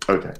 Okay.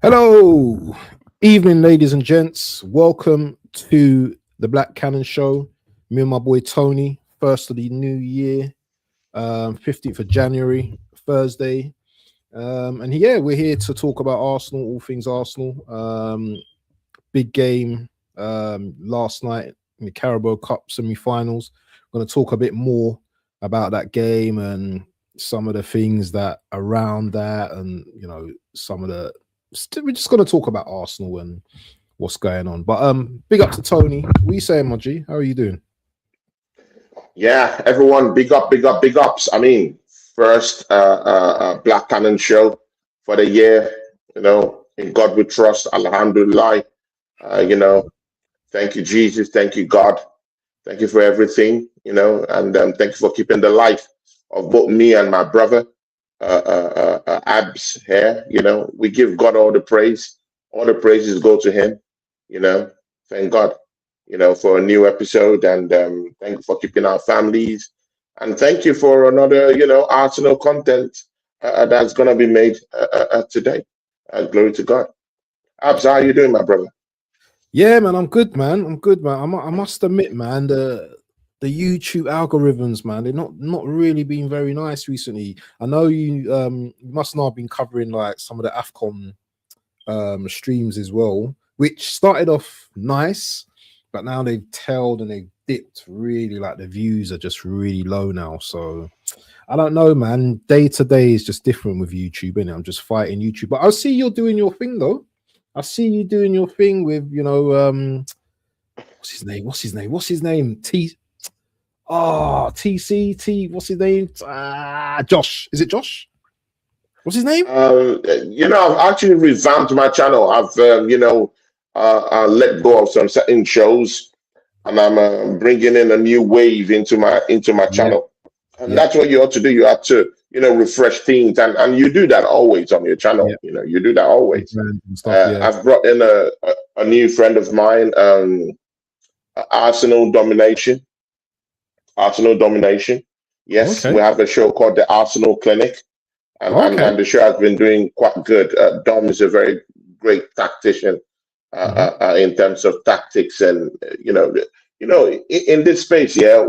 Hello, evening, ladies and gents. Welcome to the Black Canon Show. Me and my boy Tony, first of the new year, 15th of January, Thursday. And yeah, we're here to talk about Arsenal, all things Arsenal. Big game last night in the Carabao Cup semi-finals. We're going to talk a bit more about that game and some of the things that around that, and you know, some of the. We're just going to talk about Arsenal and what's going on. But big up to Tony. What are you saying, Moji? How are you doing? Yeah, everyone, big up, big up, big ups. I mean, first Black Canon show for the year. You know, in God we trust. Alhamdulillah. You know, thank you, Jesus. Thank you, God. Thank you for everything. You know, and thank you for keeping the life of both me and my brother. Abs here, you know, we give God all the praise. All the praises go to him, you know. Thank God, you know, for a new episode, and thank you for keeping our families, and thank you for another, you know, Arsenal content that's gonna be made today. Glory to God. Abs, how are you doing, my brother? Yeah, man, I'm good, man. I must admit, man, the YouTube algorithms, man, they're not really been very nice recently. I know you must not have been covering like some of the AFCON streams as well, which started off nice, but now they've tailed and they've dipped really. Like the views are just really low now. So I don't know, man. Day to day is just different with YouTube, and I'm just fighting YouTube. But I see you're doing your thing though. I see you doing your thing with, you know, what's his name? TCT. What's his name? Josh. Is it Josh? What's his name? You know, I've actually revamped my channel. I've, you know, let go of some certain shows, and I'm bringing in a new wave into my channel. And that's what you ought to do. You have to, you know, refresh things, and you do that always on your channel. You know, you do that always. I've brought in a new friend of mine, Arsenal Domination. Yes, we have a show called the Arsenal Clinic, and the show has been doing quite good. Dom is a very great tactician in terms of tactics, and you know, in this space, there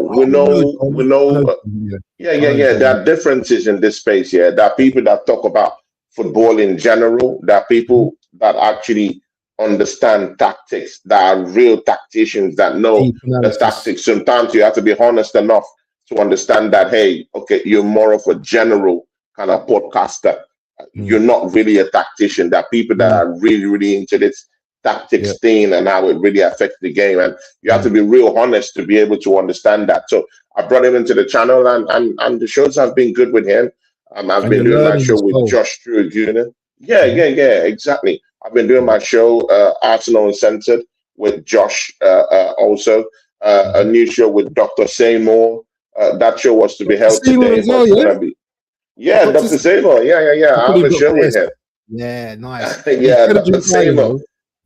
are differences in this space. There are people that talk about football in general. There are people that actually understand tactics, that are real tacticians that know the tactics. Sometimes you have to be honest enough to understand that, hey, okay, you're more of a general kind of podcaster. You're not really a tactician. There are people that are really, really into this tactics thing and how it really affects the game. And you have to be real honest to be able to understand that. So I brought him into the channel, and the shows have been good with him. I've been doing my show with Josh Jr. Yeah, exactly. I've been doing my show, Arsenal Uncensored, with Josh also. A new show with Dr. Seymour. That show was to be held today. Dr. Seymour. Yeah. I have a show with him. Yeah, nice. Dr. Seymour.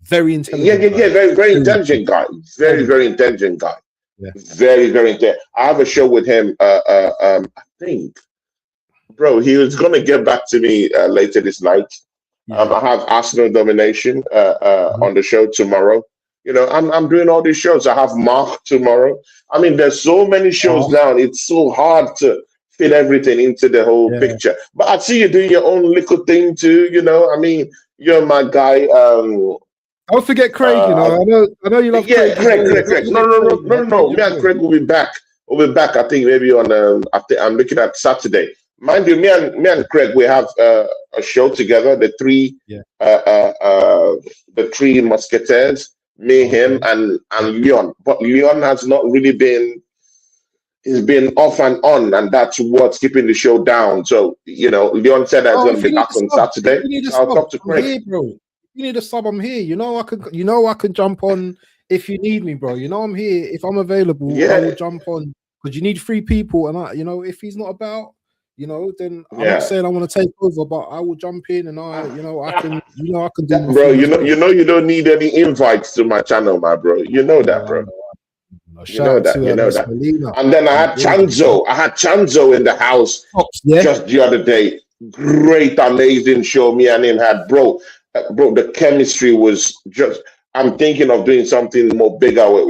Very intelligent. Very intelligent guy. Very intelligent guy. Yeah. Very intelligent. I have a show with him. I think, bro, he was gonna get back to me later this night. I have Arsenal Domination on the show tomorrow. You know, I'm doing all these shows. I have Mark tomorrow. I mean, there's so many shows now. It's so hard to fit everything into the whole picture. But I see you doing your own little thing too. I mean, you're my guy. Don't forget Craig. I know you love yeah, Craig. Craig. No. Me and Craig will be back. We'll be back. I think maybe on. I'm looking at Saturday. Mind you, me and Craig, we have a show together. The three, the three musketeers. Me, him, and Leon. But Leon has not really been. He's been off and on, and that's what's keeping the show down. So Leon said that he's going to be back on Saturday. I'll talk to Craig. Here, bro. You need a sub, I'm here. I could jump on if you need me, bro. I'm here. If I'm available, I will jump on. Because you need 3 people, and if he's not about, then I'm not saying I want to take over, but I will jump in, and I can do. Bro, you don't need any invites to my channel, my bro. You know that, bro. You know that. Melina. And then I had Chanzo in the house just the other day. Great, amazing show. Me and him had, bro. The chemistry was just. I'm thinking of doing something more bigger with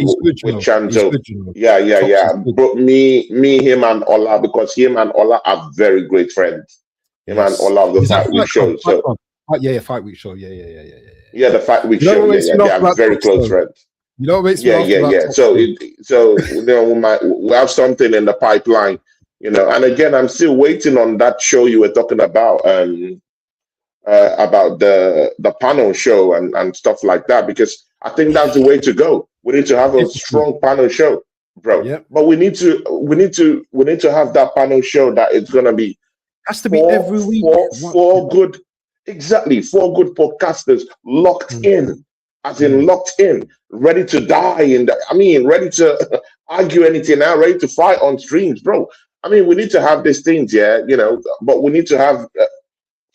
Chanzo. Yeah. But me, him, and Ola, because him and Ola are very great friends. Him and Ola of the Fight Week show. Fight Week show. Yeah, the Fight Week show. They are very close friends. What makes me yeah. So we have something in the pipeline, And again, I'm still waiting on that show you were talking about the panel show and stuff like that, because I think that's the way to go. We need to have a strong panel show, bro. Yep. But we need to have that panel show that it's gonna be has to be every week. Four good podcasters locked in. As in locked in, ready to die, ready to argue anything now, ready to fight on streams, bro. We need to have these things, but we need to have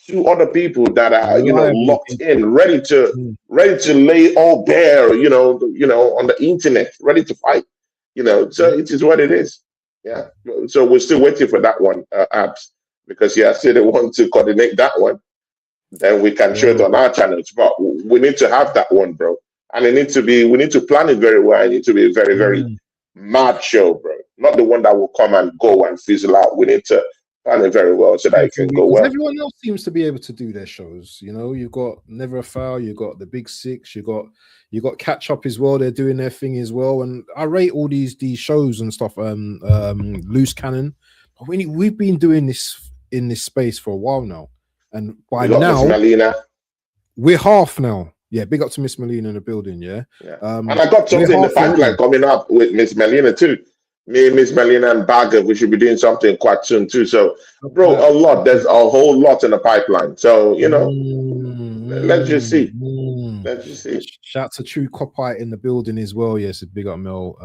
2 other people that are, locked in, ready to lay all bare, on the internet, ready to fight, So it is what it is, yeah. So we're still waiting for that one, Abs, because I still they want to coordinate that one. Then we can show it on our channels, but we need to have that one, bro. And we need to plan it very well. It need to be a very, very mad show, bro. Not the one that will come and go and fizzle out. We need to plan it very well so that it can go well. Everyone else seems to be able to do their shows. You've got Never a Foul, you've got the Big Six, you got Catch Up as well. They're doing their thing as well. And I rate all these shows and stuff. Loose Canon. But we've been doing this in this space for a while now. And by now, we're half now. Yeah, big up to Miss Melina in the building. Yeah. And I got something in the pipeline coming up with Miss Melina too. Me, Miss Melina, and Bagger, we should be doing something quite soon too. So, bro, a lot. There's a whole lot in the pipeline. So, let's just see. Let's just see. Shout to True Copite in the building as well. Yes, big up Mel,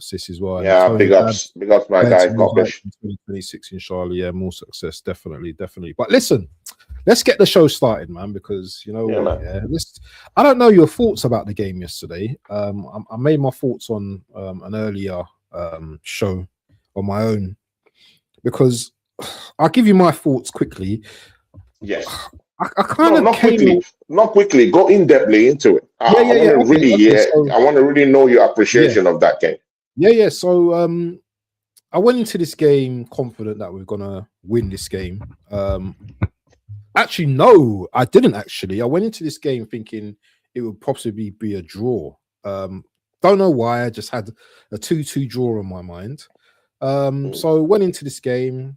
sis as well. Yeah, big ups my guy, Coppish. 2026 in Charlotte. Yeah, more success, definitely. But listen, let's get the show started, man, because I don't know your thoughts about the game yesterday. I made my thoughts on an earlier show on my own, because I'll give you my thoughts quickly. Yes. I kind of not quickly. Go in depthly into it. I want to really know your appreciation of that game. Yeah. So I went into this game confident that we're gonna win this game. Actually, no, I didn't. Actually, I went into this game thinking it would possibly be a draw. Don't know why. I just had a 2-2 draw on my mind. So went into this game,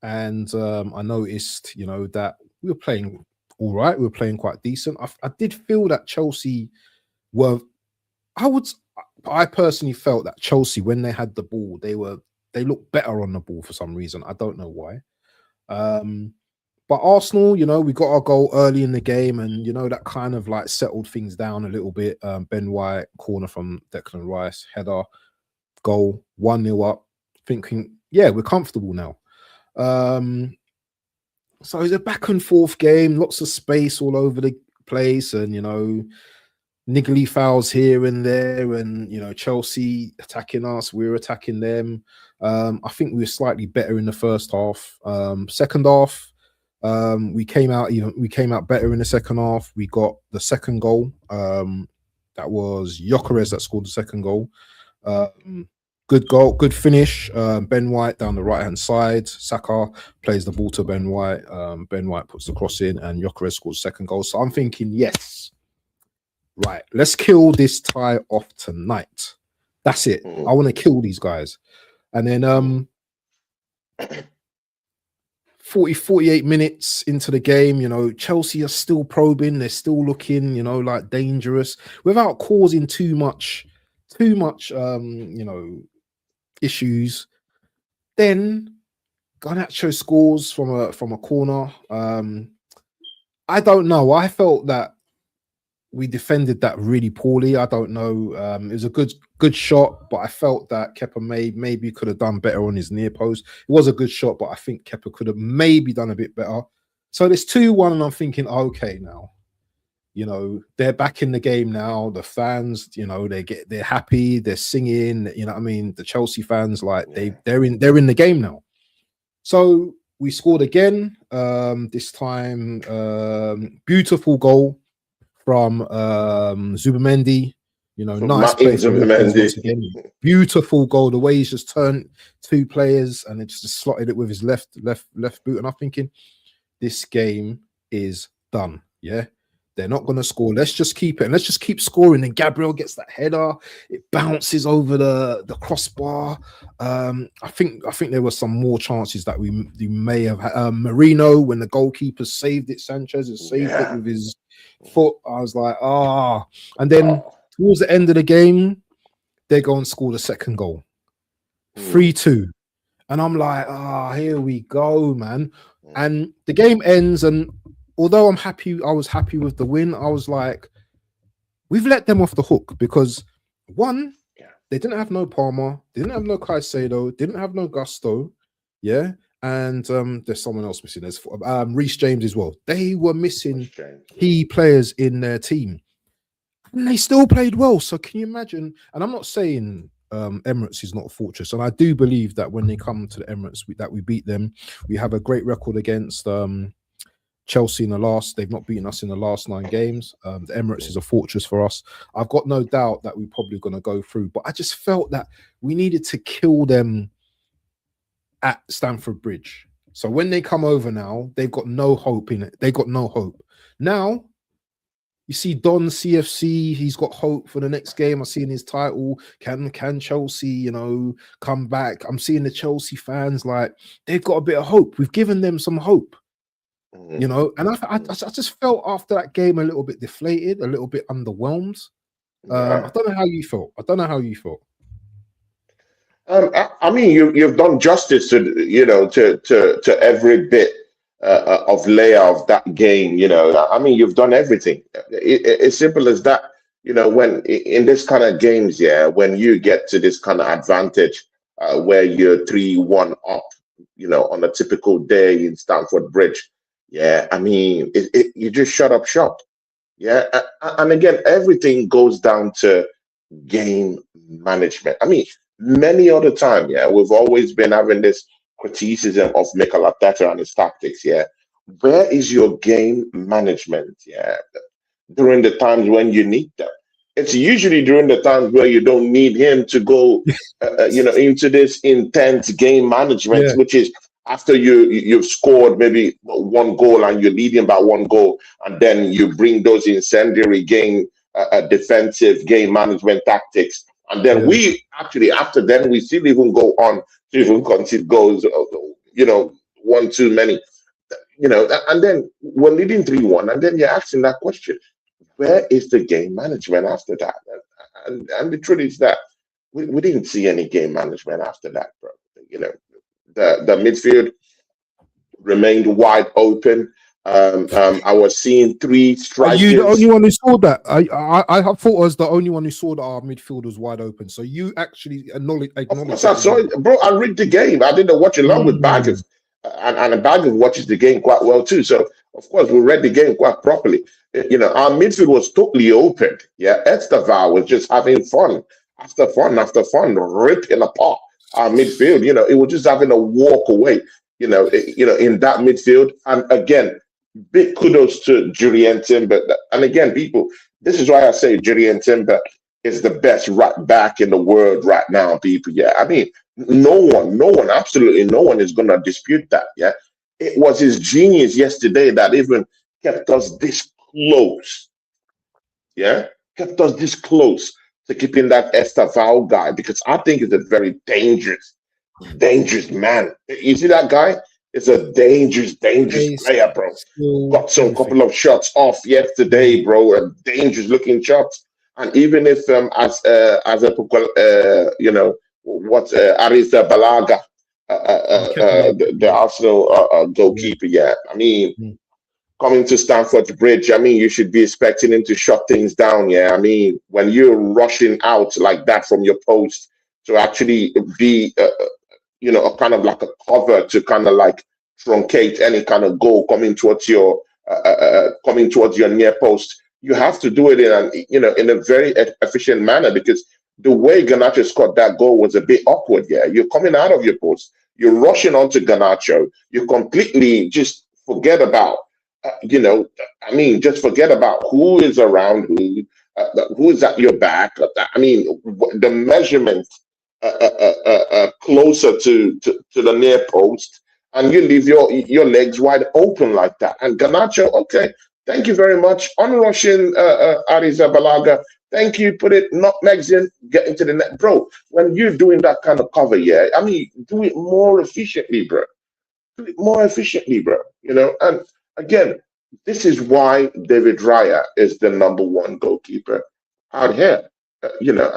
and I noticed, that we were playing all right. We were playing quite decent. I did feel that Chelsea were. I personally felt that Chelsea, when they had the ball, they looked better on the ball for some reason. I don't know why. But Arsenal, we got our goal early in the game, and that kind of like settled things down a little bit. Ben White, corner from Declan Rice, header, goal, 1-0 up. Thinking, yeah, we're comfortable now. So it's a back and forth game, lots of space all over the place, and niggly fouls here and there, and Chelsea attacking us, we're attacking them. I think we were slightly better in the first half. Second half, we came out better in the second half. We got the second goal. That was Gyökeres that scored the second goal. Good goal, good finish. Ben White down the right-hand side. Saka plays the ball to Ben White. Ben White puts the cross in, and Gyökeres scores second goal. So I'm thinking, yes, right, let's kill this tie off tonight. That's it. I want to kill these guys. And then 48 minutes into the game, you know, Chelsea are still probing. They're still looking, you know, like dangerous without causing too much, you know, issues. Then Garnacho scores from a corner. I don't know. I felt that we defended that really poorly. I don't know. It was a good shot, but I felt that Kepa maybe could have done better on his near post. It was a good shot, but I think Kepa could have maybe done a bit better. So there's 2-1, and I'm thinking, okay, now, you know, they're back in the game now. The fans, you know, they're happy, they're singing. You know what I mean? The Chelsea fans, like they're in the game now. So we scored again. This time, beautiful goal from Zubamendi. You know, nice play from once again. Beautiful goal. The way he's just turned 2 players and it's just slotted it with his left boot. And I'm thinking, this game is done. Yeah, they're not going to score. Let's just keep it. And let's just keep scoring. And Gabriel gets that header. It bounces over the crossbar. I think there were some more chances that we may have had. Marino, when the goalkeeper saved it, Sanchez has saved it with his foot. I was like, and then towards the end of the game, they go and score the second goal, 3-2, and I'm like, here we go, man. And the game ends, and although I was happy with the win, I was like, we've let them off the hook because one, they didn't have no Palmer, they didn't have no Caicedo, didn't have no Gusto, and there's someone else missing. There's Reece James as well. They were missing key players in their team, and they still played well. So can you imagine? And I'm not saying Emirates is not a fortress, and I do believe that when they come to the Emirates, that we beat them. We have a great record against Chelsea in the last. They've not beaten us in the last 9 games. The Emirates is a fortress for us. I've got no doubt that we're probably going to go through, but I just felt that we needed to kill them at Stamford Bridge. So when they come over now, they've got no hope in it. They got no hope. Now, you see Don CFC, he's got hope for the next game. I'm seeing his title. Can Chelsea, you know, come back? I'm seeing the Chelsea fans, like, they've got a bit of hope. We've given them some hope, you know. And I just felt after that game a little bit deflated, a little bit underwhelmed. I don't know how you felt. I mean, you've done justice to, you know, to every bit of layer of that game. You know, I mean, you've done everything. As simple as that. You know, when in this kind of games, when you get to this kind of advantage where you're 3-1 up, you know, on a typical day in Stamford Bridge, I mean, you just shut up shop. And again, everything goes down to game management. I mean, many other time, we've always been having this criticism of Mikel Arteta and his tactics. Where is your game management? During the times when you need them. It's usually during the times where you don't need him to go, you know, into this intense game management, which is after you've scored maybe 1 goal and you're leading by 1 goal, and then you bring those incendiary game, defensive game management tactics. And then we actually, after then, we still even go on to even concede goals, you know, 1 too many, you know, and then we're leading 3-1. And then you're asking that question, where is the game management after that? And the truth is that we didn't see any game management after that, bro. You know, the midfield remained wide open. I was seeing 3 strikers. Are you the only one who saw that? I thought I was the only one who saw that our midfield was wide open. So you actually acknowledge. Of course, I saw it, bro. I read the game. I didn't watch along with Baggers, and Baggers watches the game quite well too. So of course, we read the game quite properly. You know, our midfield was totally open. Esteval was just having fun after fun, ripping apart our midfield. You know, it was just having a walk away. You know, in that midfield, and again. Big kudos to Jurrien Timber. And again, people, this is why I say Jurrien Timber is the best right back in the world right now, people. Yeah, I mean, no one, absolutely no one is gonna dispute that. Yeah, it was his genius yesterday that even kept us this close. Yeah, kept us this close to keeping that Estevao guy because I think he's a very dangerous man. You see that guy? It's a dangerous Pace, player, bro. skill, Got some everything. couple of shots off Mm. yesterday, bro, and dangerous looking shots. And even if as a what Arisa Balaga, Okay, yeah, the Arsenal yeah. goalkeeper, yeah. I mean, Mm. coming to Stamford Bridge, I mean, you should be expecting him to shut things down. Yeah, I mean, when you're rushing out like that from your post to actually be, a kind of like a cover to kind of like truncate any kind of goal coming towards your near post, you have to do it in a very efficient manner because the way Garnacho scored that goal was a bit awkward. Yeah, you're coming out of your post, you're rushing onto Garnacho, you completely just forget about I mean, just forget about who is around who is at your back. I mean, the measurement closer to the near post, and you leave your legs wide open like that. And Ganacho, okay, thank you very much. On Russian Ariza Balaga, thank you. Put it nutmegs in, get into the net, bro. When you're doing that kind of cover, yeah, I mean, do it more efficiently, bro. Do it more efficiently, bro. And again, this is why David Raya is the number one goalkeeper out here. You know,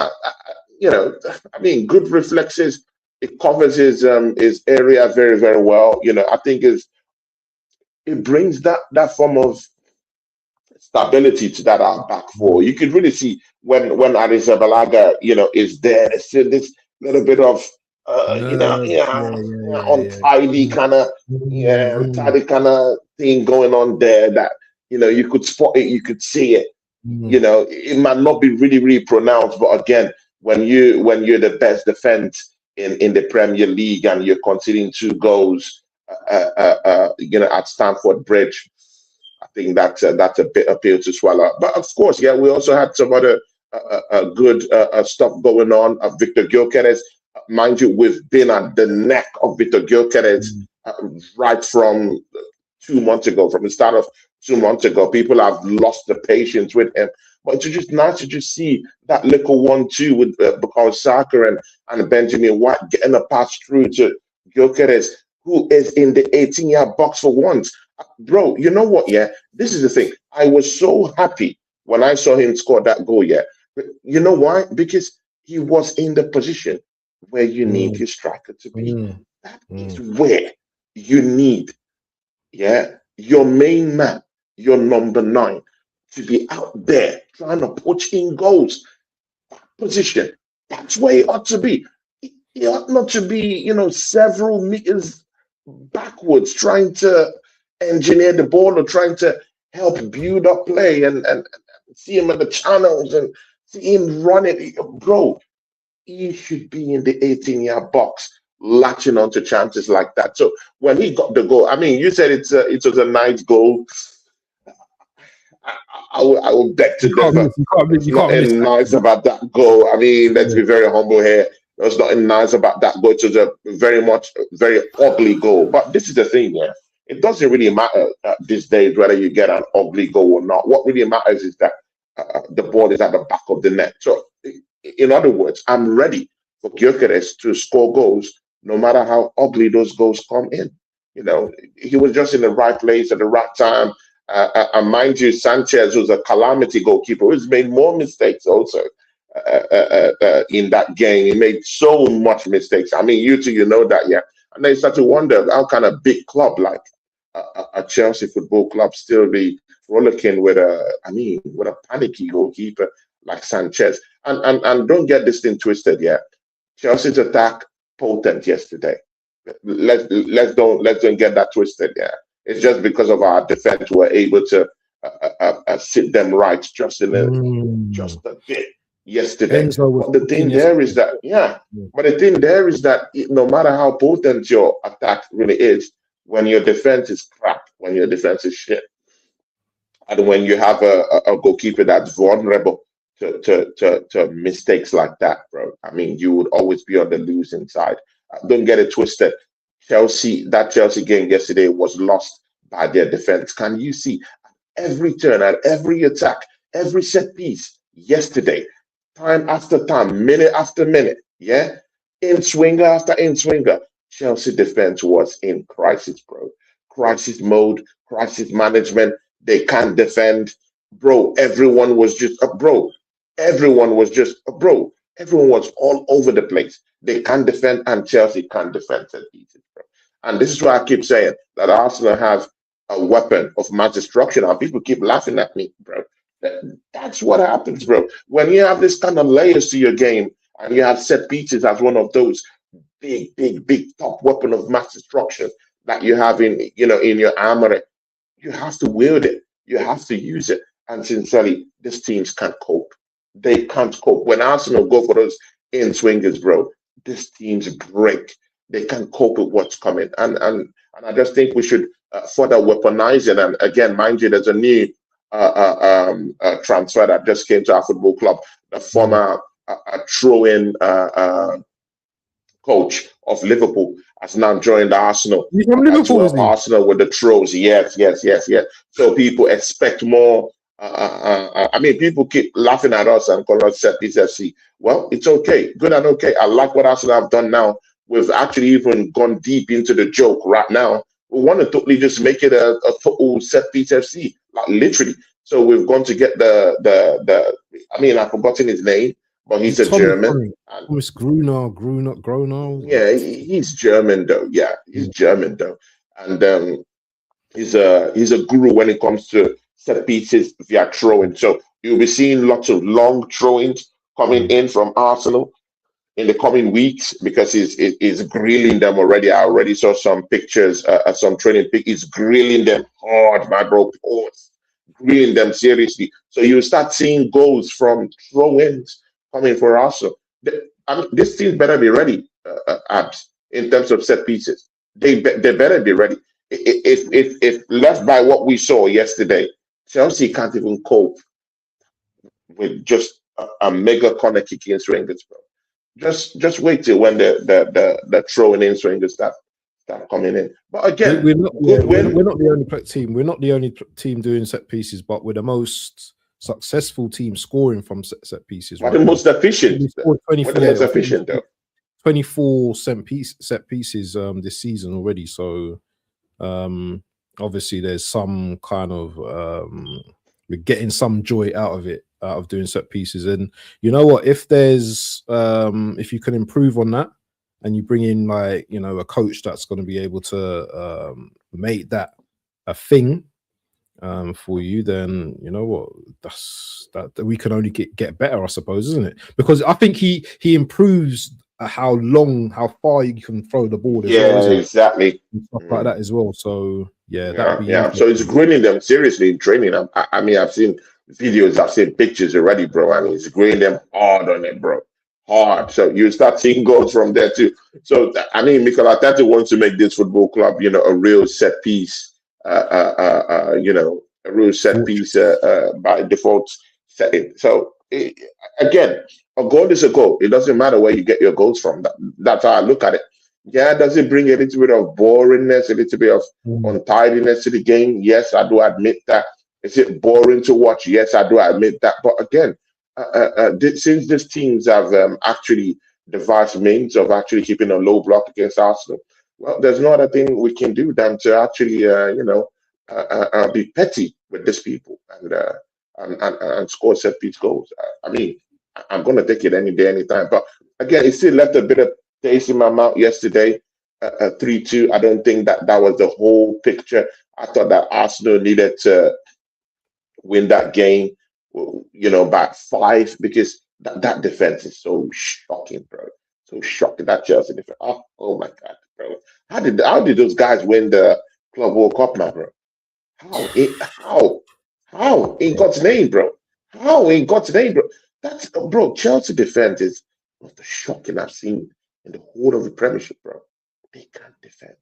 I mean, good reflexes. It covers his area very very well. I think it brings that form of stability to that our back four. Mm. You could really see when Arrizabalaga, is there. There's still this little bit of Nerves. Yeah, yeah, yeah, yeah. untidy Mm. kind of Mm, mm, untidy kind of thing going on there that you could spot it, you could see it. mm. It might not be really really pronounced, but again, when you're the best defense in the Premier League and you're conceding two goals, at Stamford Bridge, I think that's a bit appeal to swallow. But of course, yeah, we also had some other good stuff going on. Victor Gyökeres, mind you, we've been at the neck of Victor Gyökeres Mm. right from 2 months ago, from the start of 2 months ago. People have lost the patience with him. But it's just nice to just see that little 1-2 with Bukayo Saka and Benjamin White getting a pass through to Gyökeres, who is in the 18-yard box for once. Bro, you know what? Yeah, this is the thing. I was so happy when I saw him score that goal. Yeah, but you know why? Because he was in the position where you need Mm. your striker to be. Mm. That is Mm. where you need, yeah, your main man, your number 9, to be out there trying to poach in goals. Position. That's where he ought to be. He ought not to be, several meters backwards trying to engineer the ball or trying to help build up play and see him in the channels and see him run it. Bro, he should be in the 18-yard box latching onto chances like that. So when he got the goal, I mean, you said it was a nice goal. I will beg to You can't differ. miss. You can't miss. There's You can't miss nothing that. nice about that goal. I mean, let's Yeah. be very humble here. There's nothing nice about that goal. It was a very ugly goal. But this is the thing, yeah. It doesn't really matter these days whether you get an ugly goal or not. What really matters is that the ball is at the back of the net. So, in other words, I'm ready for Gyökeres to score goals, no matter how ugly those goals come in. He was just in the right place at the right time. And mind you, Sanchez was a calamity goalkeeper who's made more mistakes also in that game. He made so much mistakes. I mean, you know that, yeah. And they start to wonder how can a big club like a Chelsea Football Club still be rollicking with a panicky goalkeeper like Sanchez. And don't get this thing twisted, yeah. Chelsea's attack potent yesterday. Let's don't get that twisted, yeah. It's just because of our defense we're able to sit them right just Mm. a bit yesterday. Enzo was But the cooking thing there is yesterday. that, yeah, Yeah. but the thing there is that no matter how potent your attack really is, when your defense is crap, when your defense is shit, and when you have a goalkeeper that's vulnerable to mistakes like that, bro. I mean, you would always be on the losing side. Don't get it twisted. That Chelsea game yesterday was lost by their defense. Can you see every turn and every attack, every set piece yesterday, time after time, minute after minute, yeah? In swinger after in swinger, Chelsea defense was in crisis, bro. Crisis mode, crisis management. They can't defend, bro. Everyone was just, bro. Everyone was just, bro. Everyone was all over the place. They can't defend, and Chelsea can't defend set pieces, bro. And this is why I keep saying that Arsenal have a weapon of mass destruction, and people keep laughing at me, bro. That's what happens, bro. When you have this kind of layers to your game, and you have set pieces as one of those big top weapon of mass destruction that you have in your armory, you have to wield it. You have to use it. And sincerely, these teams can't cope. They can't cope. When Arsenal go for those in swingers, bro, these teams break. They can't cope with what's coming. And I just think we should further weaponize it. And again, mind you, there's a new transfer that just came to our football club. The former throw-in coach of Liverpool has now joined Arsenal. Arsenal with the throws. Yes. So people expect more. I mean, people keep laughing at us and calling us set piece FC. Well, it's okay, good and okay. I like what Arsenal have done now. We've actually even gone deep into the joke right now. We want to totally just make it a football set piece FC, like literally. So we've gone to get the. I mean, I've forgotten his name, but he's a German. Thomas Gruner. Yeah, he's German though. Yeah, he's German though, and he's a guru when it comes to set pieces via throwing. So you'll be seeing lots of long throw-ins coming in from Arsenal in the coming weeks because he's grilling them already. I already saw some pictures, some training pic. He's grilling them hard, my bro. Grilling them seriously. So you start seeing goals from throw-ins coming for Arsenal. This team better be ready, Abs, in terms of set pieces. They better be ready. If left by what we saw yesterday, Chelsea can't even cope with just a mega corner kicking swingers, bro. Just wait till when the throwing in swingers start coming in. But again, we're not the only team. We're not the only team doing set pieces, but we're the most successful team scoring from set pieces. We're the most efficient. We're the most efficient, though. 24 set pieces this season already. So obviously there's some kind of we're getting some joy out of it, out of doing set pieces. And you know what, if there's if you can improve on that and you bring in like, you know, a coach that's going to be able to make that a thing for you, then you know what, that we can only get better, I suppose, isn't it? Because I think he improves how far you can throw the ball as well, exactly, and stuff like that as well. So so it's grilling them seriously in training. I mean, I've seen videos, I've seen pictures already, bro, and he's grilling them hard on it, bro, hard. So you start seeing goals from there too. So I mean, Mikel Arteta wants to make this football club, you know, a real set piece, you know, a real set piece by default setting. So again, a goal is a goal. It doesn't matter where you get your goals from. That's how I look at it. Yeah, does it bring a little bit of boringness, a little bit of untidiness to the game? Yes, I do admit that. Is it boring to watch? Yes, I do admit that. But again, since these teams have actually devised means of actually keeping a low block against Arsenal, well, there's no other thing we can do than to actually, you know, be petty with these people and score set piece goals. I mean, I'm going to take it any day, anytime. But again, it still left a bit of taste in my mouth yesterday. 3-2. I don't think that was the whole picture. I thought that Arsenal needed to win that game, you know, by 5, because that defense is so shocking, bro. So shocking. That Chelsea defense. Oh my God, bro. How did those guys win the Club World Cup, now, bro? How in God's name, bro? How in God's name, bro? That's, bro, Chelsea defense is one of the shocking I've seen in the whole of the Premiership, bro. They can't defend.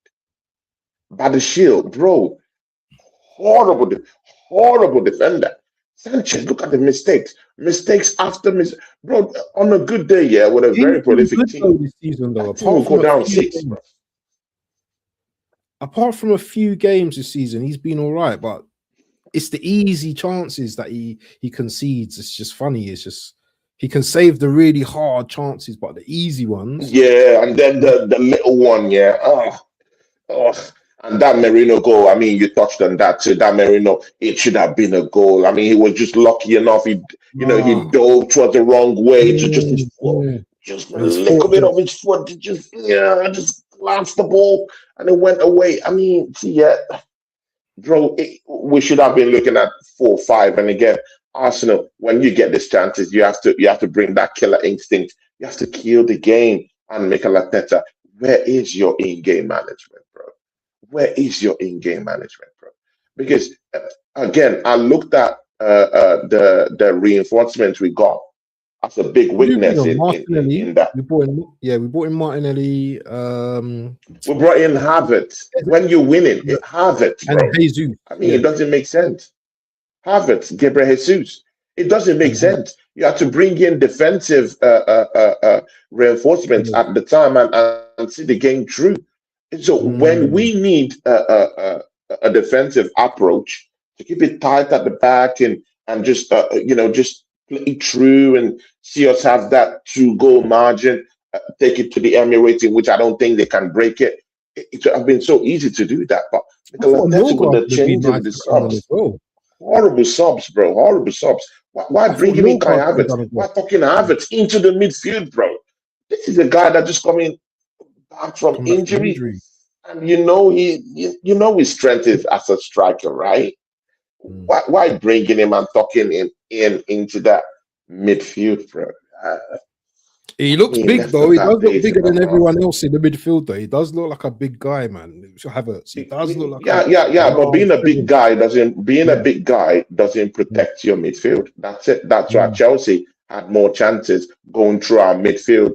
By the shield, bro. Horrible defender. Sanchez, look at the mistakes after bro. On a good day, yeah, with a He's very been prolific good team, though this season, though. that team will go down 6, bro. Apart from a few games this season, he's been all right. But it's the easy chances that he concedes. It's just funny. It's just he can save the really hard chances, but the easy ones. Yeah, and then the little one, yeah. Oh, and that Merino goal, I mean, you touched on that too. That Merino, it should have been a goal. I mean, he was just lucky enough. He dove towards the wrong way to just his foot, just a little bit of his foot, just glanced the ball and it went away. I mean, yeah, bro, we should have been looking at 4-5. And again, Arsenal, when you get these chances, you have to bring that killer instinct. You have to kill the game. And Mikel Arteta, where is your in-game management, bro? Where is your in-game management, bro? Because again, I looked at the reinforcements we got as a big weakness in that. We brought in Martinelli. We brought in Havertz. When you're winning, Havertz, bro. And Jesus. I mean, it doesn't make sense. Havertz, Gabriel Jesus. It doesn't make sense. You have to bring in defensive reinforcements at the time and see the game through. So when we need a defensive approach to keep it tight at the back and just just play through and see us have that 2-goal margin, take it to the Emirates, in which I don't think they can break it. It would have been so easy to do that, but with the change in the subs, horrible subs, bro, horrible subs. Why bringing in Kai Havertz? Why talking Havertz into the midfield, bro? This is a guy that just coming back from injury. And his strength is as a striker, right? Why bringing him and talking him into that midfield, bro? He looks big though. He does look bigger than everyone else in the midfield, though. He does look like a big guy, man. Havertz. He does look like but being a big guy doesn't protect your midfield. That's it. That's why Chelsea had more chances going through our midfield,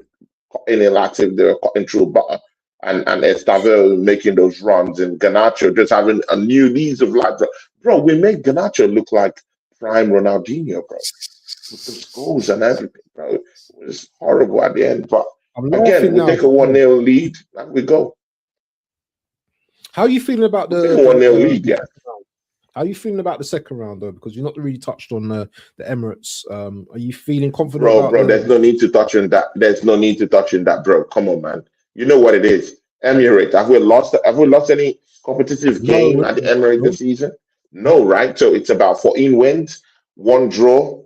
inactive. They were cutting through butter. And Estevao making those runs, and Garnacho just having a new lease of life. Bro, we made Garnacho look like prime Ronaldinho, bro. With those goals and everything, bro. It was horrible at the end. But again, we take a 1-0 lead and we go. How are you feeling about the 1-0 lead? Yeah. How are you feeling about the second round, though? Because you're not really touched on the Emirates. Are you feeling confident? Bro, there's no need to touch on that. There's no need to touch on that, bro. Come on, man. You know what it is. Emirates. Have we lost any competitive game at the Emirates this season? No, right? So it's about 14 wins, 1 draw.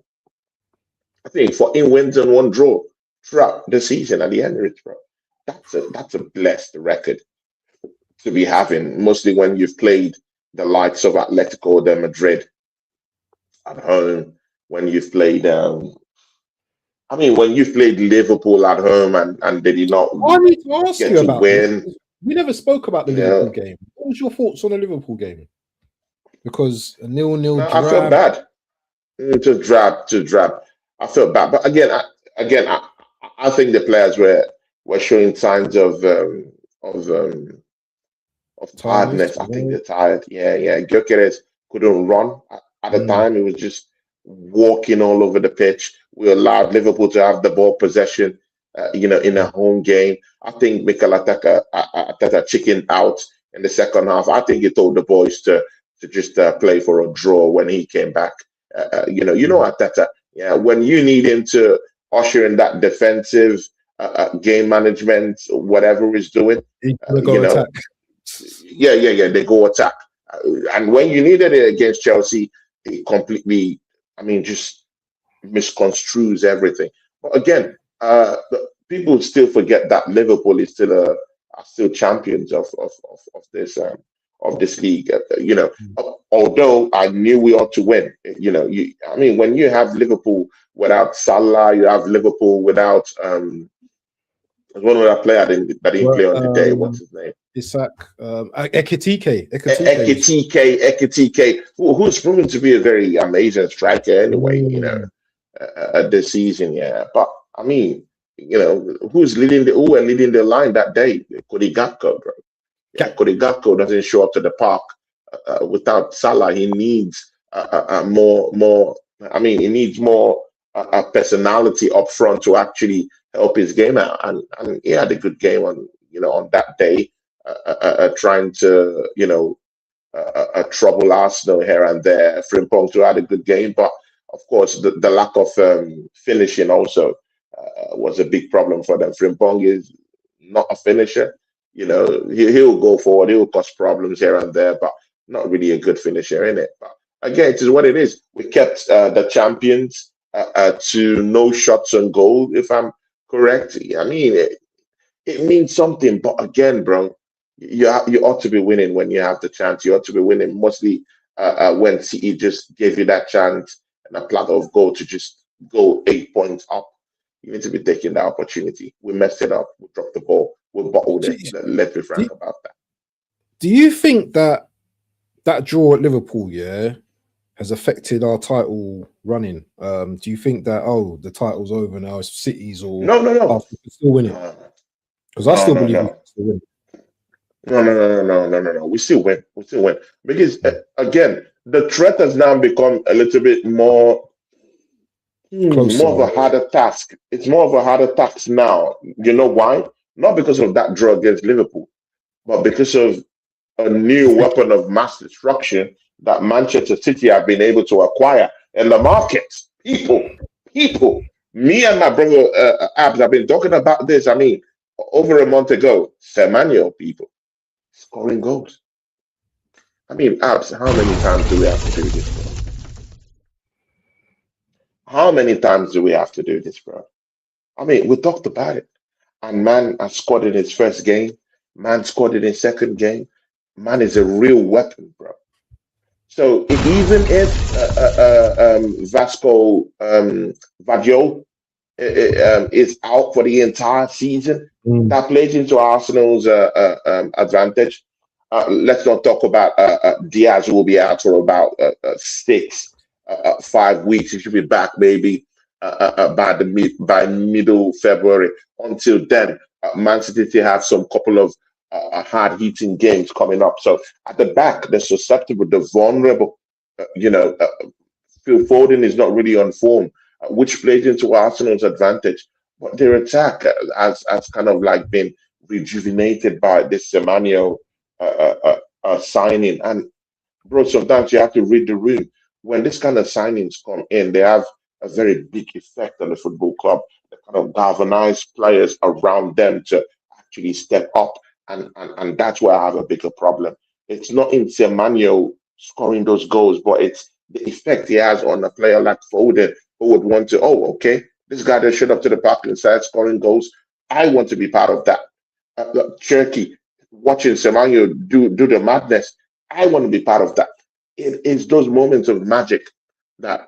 I think 14 wins and 1 draw throughout the season at the Emirates, bro. That's a blessed record to be having, mostly when you've played the likes of Atletico de Madrid at home, when you've played when you've played Liverpool at home and they did not get to win. We never spoke about the Liverpool game. What was your thoughts on the Liverpool game? Because a 0-0 I felt bad. To drab. I felt bad. But again, I think the players were showing signs of tiredness. I think they're tired. Yeah. Gyökeres couldn't run at the time. He was just walking all over the pitch. We allowed Liverpool to have the ball possession, in a home game. I think Mikel Arteta chickened out in the second half. I think he told the boys to just play for a draw when he came back. Arteta. Yeah, when you need him to usher in that defensive game management, whatever he's doing, attack. Yeah, they go attack. And when you needed it against Chelsea, he completely, just misconstrues everything. But again, people still forget that Liverpool is still champions of this league. Although I knew we ought to win. When you have Liverpool without Salah, you have Liverpool without there's one other player that didn't play on the day. What's his name? Isak Ekitike, who's proven to be a very amazing striker anyway, this season, yeah. But who's leading the line that day? Cody Gakpo, bro. Yeah, Cody Gakpo doesn't show up to the park without Salah. He needs more I mean, he needs more a personality up front to actually help his game out. And he had a good game on on that day, trying to trouble Arsenal here and there. Frimpong too had a good game, but of course the lack of finishing also was a big problem for them. Frimpong is not a finisher. He'll go forward, he'll cause problems here and there, but not really a good finisher in it. But again, it is what it is. We kept the champions to no shots on goal, if I'm correct. I mean, it means something, but again, bro, you ought to be winning when you have the chance. You ought to be winning mostly when CE just gave you that chance and a platter of goal to just go 8 points up. You need to be taking that opportunity. We messed it up. We dropped the ball. We bottled it. Let's be frank about that. Do you think that draw at Liverpool, has affected our title running? Do you think that the title's over now? It's City's or no. We can still win it? Because I still believe we can still win. No. We still win. Because again, the threat has now become a little bit more of a harder task. It's more of a harder task now. You know why? Not because of that draw against Liverpool, but because of a new weapon of mass destruction that Manchester City have been able to acquire in the market. People. Me and my brother Abs have been talking about this. I mean, over a month ago, Semenyo people scoring goals. I mean, Abs, how many times do we have to do this, bro? How many times do we have to do this, bro? I mean, we talked about it. And man has scored in his first game. Man scored in his second game. Man is a real weapon, bro. So even if Vasco Vadio is out for the entire season, that plays into Arsenal's advantage. Let's not talk about Diaz, who will be out for about 5 weeks. He should be back maybe by middle February. Until then, Man City still have some couple of hard-hitting games coming up. So at the back, they're susceptible, they're vulnerable. Phil Foden is not really on form, which plays into Arsenal's advantage. But their attack has kind of like been rejuvenated by this Semenyo signing. And bro, sometimes you have to read the room. When this kind of signings come in, they have a very big effect on the football club. They kind of galvanize players around them to actually step up. And that's where I have a bigger problem. It's not in Semenyo scoring those goals, but it's the effect he has on a player like Foden, who would want to, okay, this guy that showed up to the park and started scoring goals. I want to be part of that. Cherky, watching Semenyo do the madness. I want to be part of that. It is those moments of magic that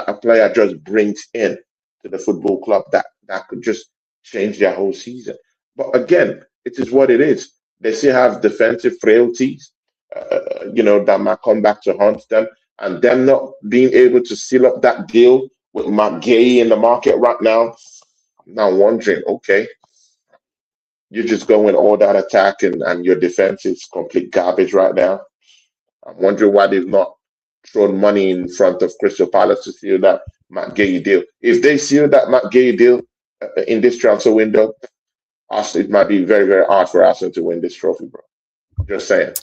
a player just brings in to the football club that could just change their whole season. But again, it is what it is. They still have defensive frailties, that might come back to haunt them. And them not being able to seal up that deal with McGay in the market right now, I'm now wondering, okay, you're just going all that attack and your defense is complete garbage right now. I'm wondering why they've not thrown money in front of Crystal Palace to seal that McGay deal. If they seal that McGay deal in this transfer window, it might be very, very hard for Arsenal to win this trophy, bro. Just saying.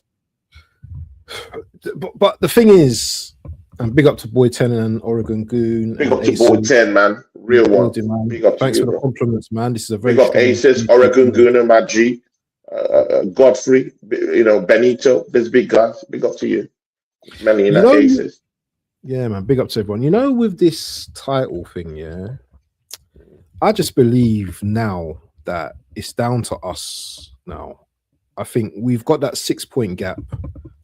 But the thing is, and big up to Boy 10 and Oregon Goon. Big up to Boy 10, man. Real one. Man. Big up Thanks to you, for the bro. compliments, man. This is a very big up Aces, Oregon Goon and my G, Godfrey, Benito. There's big guys. Big up to you. Many Aces. Yeah, man. Big up to everyone. With this title thing, I just believe now that it's down to us now. I think we've got that 6-point gap.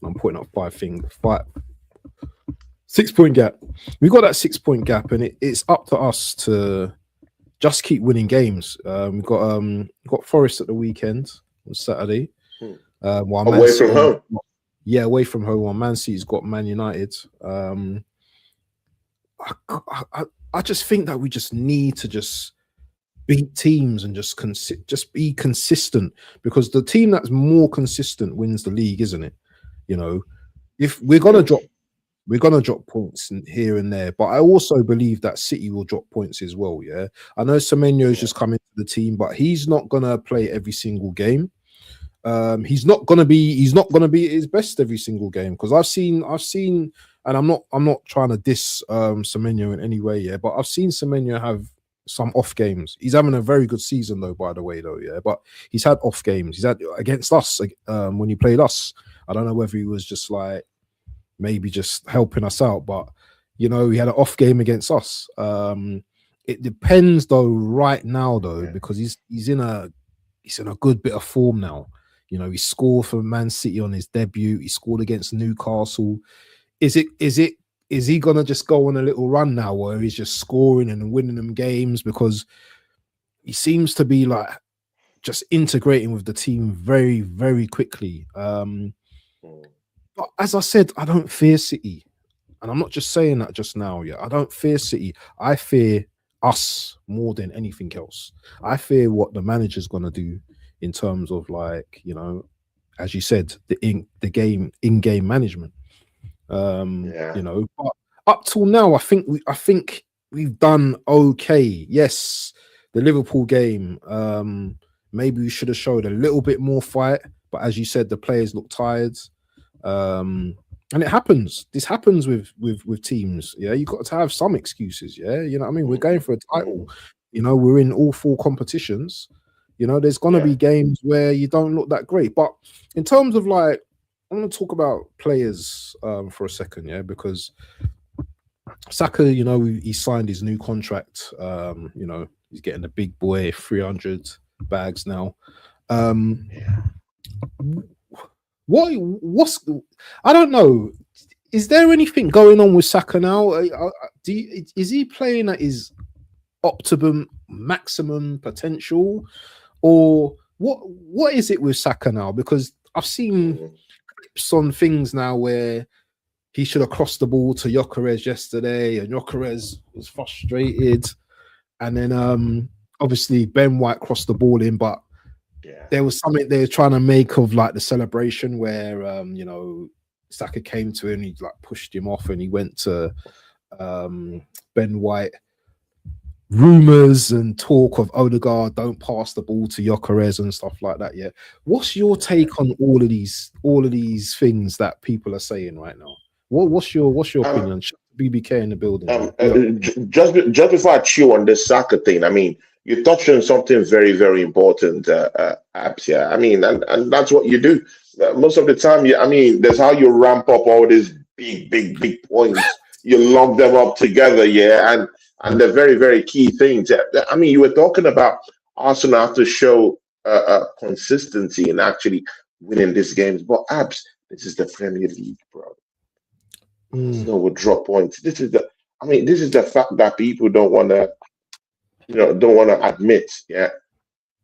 I'm putting up 6-point gap. We've got that 6-point gap, and it's up to us to just keep winning games. We've got Forest at the weekend on Saturday. While away from home. Yeah, away from home. While Man City's got Man United. I just think that we just need to just beat teams and just be consistent, because the team that's more consistent wins the league, isn't it? If we're gonna drop we're gonna drop points here and there, but I also believe that City will drop points as well. Yeah, I know Semenyo's just come into the team, but he's not gonna play every single game. He's not gonna be at his best every single game, because I've seen, and I'm not trying to diss Semenyo in any way, yeah, but I've seen Semenyo have some off games. He's having a very good season though, by the way, though, yeah, but he's had off games. He's had against us when he played us. I don't know whether he was just like maybe just helping us out, but you know, he had an off game against us. It depends though right now though, because he's in a good bit of form now. You know, he scored for Man City on his debut. He scored against Newcastle. Is he gonna just go on a little run now where he's just scoring and winning them games, because he seems to be like just integrating with the team very, very quickly. But as I said, I don't fear City, and I'm not just saying that just now. Yeah, I don't fear City. I fear us more than anything else. I fear what the manager's gonna do in terms of, like, you know, as you said, the in-game management. You know, but up till now, I think we've done okay. Yes, the Liverpool game, maybe we should have showed a little bit more fight, but as you said, the players look tired. And it happens. This happens with teams. Yeah, you got to have some excuses. Yeah, you know what I mean. We're going for a title. You know, we're in all 4 competitions. You know, there's gonna be games where you don't look that great. But in terms of, like, I'm gonna talk about players for a second, yeah, because Saka, you know, he signed his new contract. You know, he's getting a big boy 300 bags now. What's I don't know. Is there anything going on with Saka now? Is he playing at his optimum, maximum potential, or what is it with Saka now? Because I've seen clips on things now where he should have crossed the ball to Gyökeres yesterday, and Gyökeres was frustrated, and then obviously Ben White crossed the ball in, but there was something they were trying to make of, like, the celebration where you know, Saka came to him, he like pushed him off, and he went to Ben White. Rumors and talk of Odegaard don't pass the ball to Gyökeres and stuff like that. Yeah, what's your take on all of these things that people are saying right now? What's your opinion? BBK in the building. Just before I chew on this Saka thing, I mean, you touched on something very, very important, Abs. Yeah, I mean, and that's what you do most of the time. I mean, that's how you ramp up all these big points. You lump them up together, yeah, and they're very, very key things. I mean, you were talking about Arsenal have to show consistency in actually winning these games. But Abs, this is the Premier League, bro. Arsenal will drop points. This is the fact that people don't want to admit. Yeah,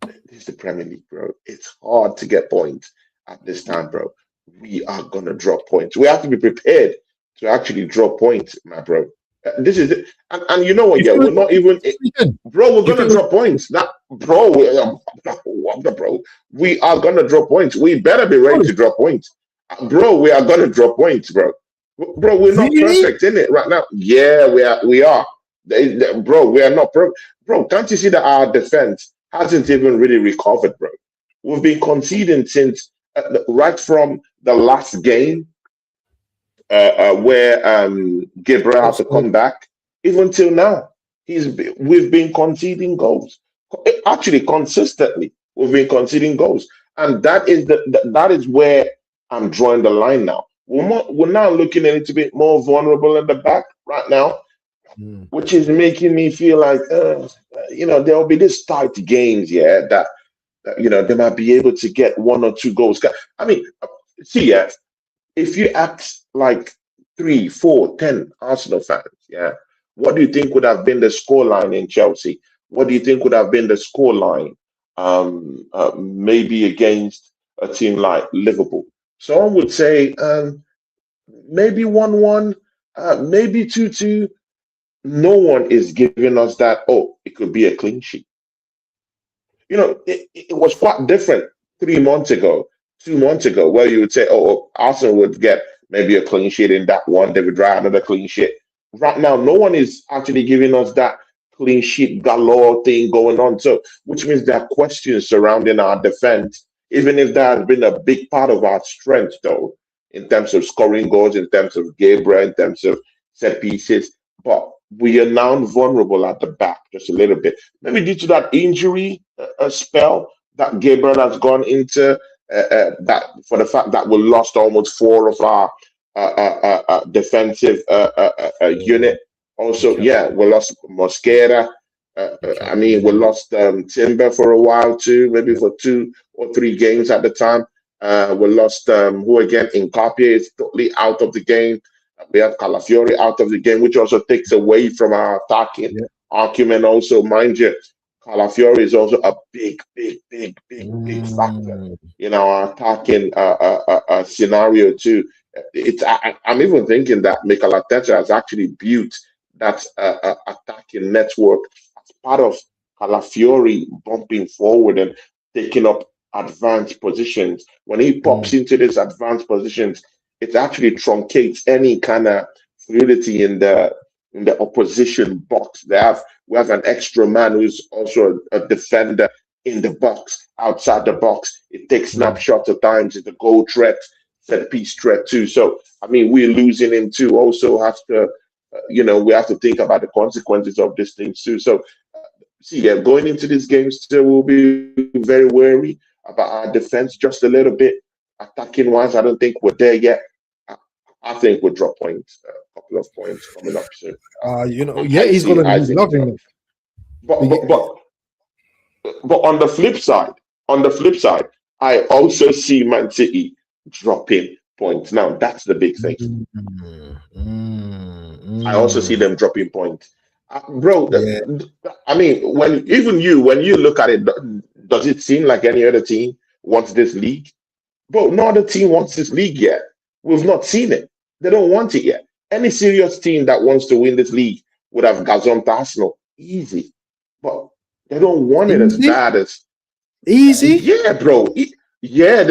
this is the Premier League, bro. It's hard to get points at this time, bro. We are gonna drop points. We have to be prepared to actually drop points, my bro. This is it. And you know what? Yeah, we're not even, bro. We're gonna drop points. That, bro. We are gonna drop points. We better be ready to drop points, bro. We are gonna drop points, bro. Bro, we're not perfect in it right now. Yeah, we are. Bro, we are not perfect. Bro, can't you see that our defense hasn't even really recovered, bro? We've been conceding since right from the last game. Where Gabriel has to come back, even till now, we've been conceding goals. Actually, consistently, we've been conceding goals, and that is where I'm drawing the line now. We're now looking a little bit more vulnerable in the back right now, which is making me feel like you know, there will be this tight games, yeah, that you know, they might be able to get 1 or 2 goals. I mean, see, yeah. If you act like 3, 4, 10 Arsenal fans, yeah, what do you think would have been the scoreline in Chelsea? What do you think would have been the scoreline maybe against a team like Liverpool? Someone would say maybe 1-1, maybe 2-2. No one is giving us that, oh, it could be a clean sheet. You know, it was quite different 3 months ago, 2 months ago, where you would say, oh, Arsenal would get maybe a clean sheet in that one. David Raya, another clean sheet. Right now, no one is actually giving us that clean sheet galore thing going on. So, which means there are questions surrounding our defense, even if that has been a big part of our strength, though, in terms of scoring goals, in terms of Gabriel, in terms of set pieces. But we are now vulnerable at the back just a little bit. Maybe due to that injury spell that Gabriel has gone into, that for the fact that we lost almost four of our defensive unit. Also, yeah, we lost Mosquera. I mean, we lost Timber for a while too, maybe for 2 or 3 games at the time. We lost who again? Incapie is totally out of the game. We have Calafiori out of the game, which also takes away from our attacking argument. Also, mind you, Calafiori is also a big factor in our attacking scenario too. I'm even thinking that Mikel Arteta has actually built that attacking network as part of Calafiori bumping forward and taking up advanced positions. When he pops into these advanced positions, it actually truncates any kind of fluidity in the opposition box. We have an extra man who's also a defender in the box, outside the box. It takes snapshots at times. It's a goal threat, set piece threat too. So I mean, we're losing him too. Also have to, we have to think about the consequences of these things too. So going into this game still, we'll be very wary about our defense just a little bit. Attacking wise, I don't think we're there yet. I think we'll drop points, a couple of points coming up soon. He's going to be loving it. But on the flip side, I also see Man City dropping points. Now that's the big thing. I also see them dropping points, bro. Yeah. I mean, when you look at it, does it seem like any other team wants this league? Bro, no other team wants this league yet. We've not seen it. They don't want it yet. Any serious team that wants to win this league would have gazumped Arsenal easy, but they don't want it as bad as easy. Yeah, bro. They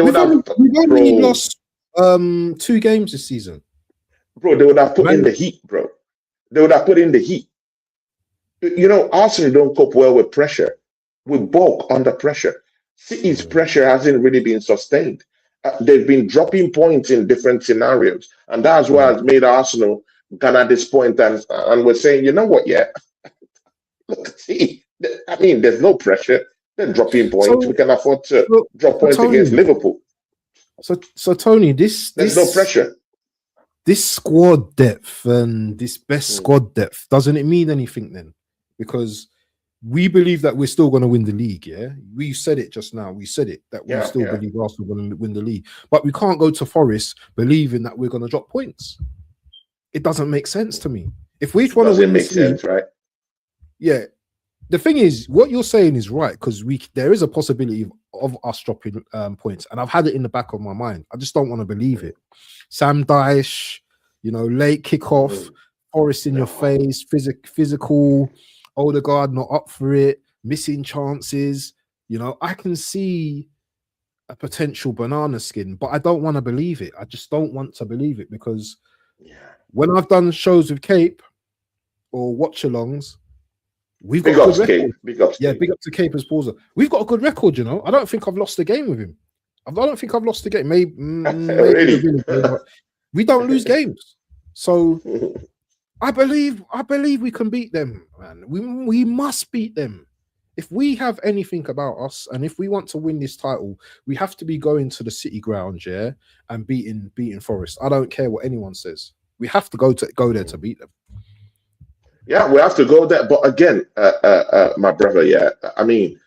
would have. We've only lost 2 games this season, bro. They would have put in the heat, bro. They would have put in the heat. Arsenal don't cope well with pressure. We balk under pressure. City's pressure hasn't really been sustained. They've been dropping points in different scenarios, and that's why it's made Arsenal kind of at this point. And we're saying, you know what? Yeah, look, see, I mean, there's no pressure. They're dropping points. We can afford to drop points against Liverpool. So Tony, there's no pressure. This squad depth and this best squad depth, doesn't it mean anything then? Because we believe that we're still going to win the league, yeah? We said it just now. We said it, that we still believe Arsenal are going to win the league. But we can't go to Forest believing that we're going to drop points. It doesn't make sense to me. If we want to win this league, right? Yeah. The thing is, what you're saying is right, because there is a possibility of us dropping points. And I've had it in the back of my mind. I just don't want to believe it. Sam Dyche, late kickoff, Forest in your face, physical, Odegaard not up for it, missing chances. I can see a potential banana skin, but I don't want to believe it. I just don't want to believe it because when I've done shows with Cape or watch-alongs, we've got a good record. Big up to Cape as Pauser. We've got a good record, I don't think I've lost a game with him. I don't think I've lost a game. Maybe really? We don't lose games. So I believe we can beat them, man. We must beat them. If we have anything about us, and if we want to win this title, we have to be going to the City ground, and beating Forest. I don't care what anyone says. We have to go there to beat them. Yeah, we have to go there. But again, my brother, I mean,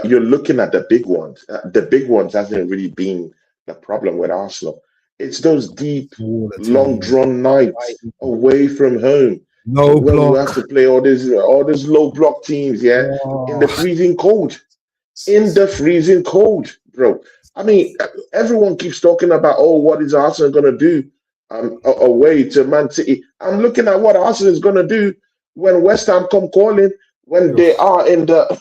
you're looking at the big ones. The big ones hasn't really been the problem with Arsenal. It's those deep, long drawn nights away from home. No block. We have to play all these low block teams, in the freezing cold. In the freezing cold, bro. I mean, everyone keeps talking about, what is Arsenal going to do away to Man City? I'm looking at what Arsenal is going to do when West Ham come calling, when they are in the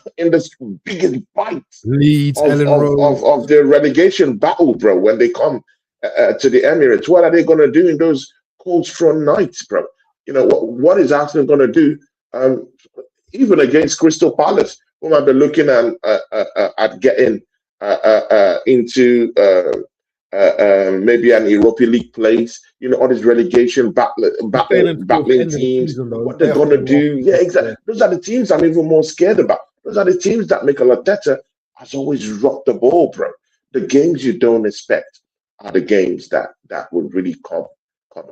biggest bite Leeds, of the relegation battle, bro. When they come to the Emirates. What are they going to do in those cold straw nights, bro? You know, what is Arsenal going to do? Even against Crystal Palace, we might be looking at getting into maybe an Europa League place. You know, all these relegation battling teams. What they're going to do? Yeah, exactly. Those are the teams I'm even more scared about. Those are the teams that make Arteta has always dropped the ball, bro. The games you don't expect are the games that would really come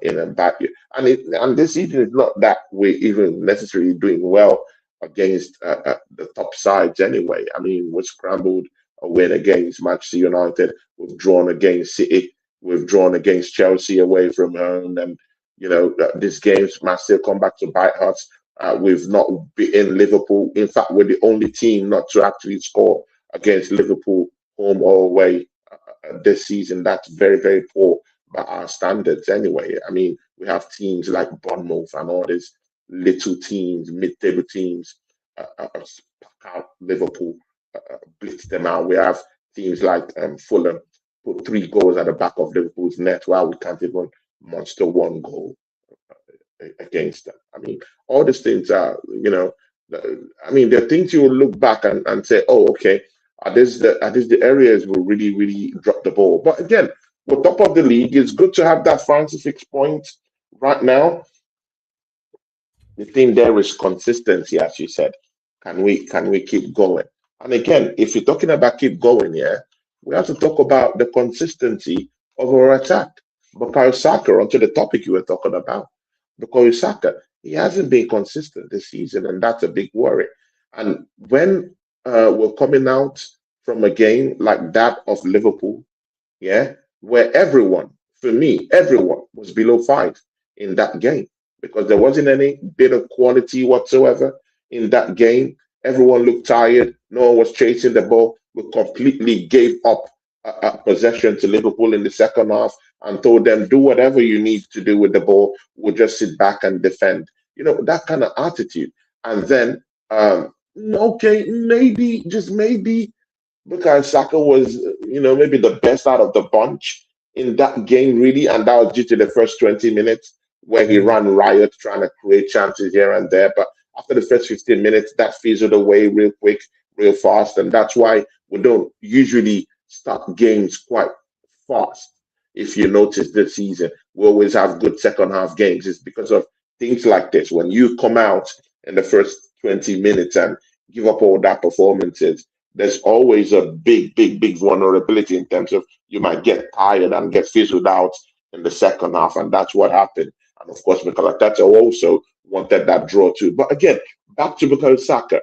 in and back you. And this season is not that we're even necessarily doing well against the top sides anyway. I mean, we scrambled a win against Manchester United. We've drawn against City. We've drawn against Chelsea away from home. And, you know, these games might still come back to bite us. We've not beaten Liverpool. In fact, we're the only team not to actually score against Liverpool home or away this season. That's very, very poor by our standards anyway. I mean, we have teams like Bournemouth and all these little teams, mid-table teams, pack out Liverpool, blitz them out. We have teams like Fulham put 3 goals at the back of Liverpool's net while we can't even muster 1 goal against them. I mean, all these things are, you know, I mean, there are things you will look back and say, oh, okay, are these the areas we really, really drop the ball? But again, we're top of the league. It's good to have that 6 points right now. The thing there is consistency, as you said. Can we keep going? And again, if you're talking about keep going, yeah, we have to talk about the consistency of our attack. Bukayo Saka, onto the topic you were talking about. Bukayo Saka, he hasn't been consistent this season, and that's a big worry. And when we're coming out from a game like that of Liverpool, yeah, where everyone was below 5 in that game because there wasn't any bit of quality whatsoever in that game. Everyone looked tired. No one was chasing the ball. We completely gave up possession to Liverpool in the second half and told them, do whatever you need to do with the ball. We'll just sit back and defend. You know, that kind of attitude. And then, okay, maybe, just maybe, because Saka was, you know, maybe the best out of the bunch in that game, really. And that was due to the first 20 minutes where he ran riot trying to create chances here and there. But after the first 15 minutes, that fizzled away real quick, real fast. And that's why we don't usually start games quite fast. If you notice this season, we always have good second half games. It's because of things like this. When you come out in the first 20 minutes and give up all that performances, there's always a big vulnerability in terms of you might get tired and get fizzled out in the second half. And that's what happened. And of course, Mikel Arteta also wanted that draw too. But again, back to Bukayo Saka.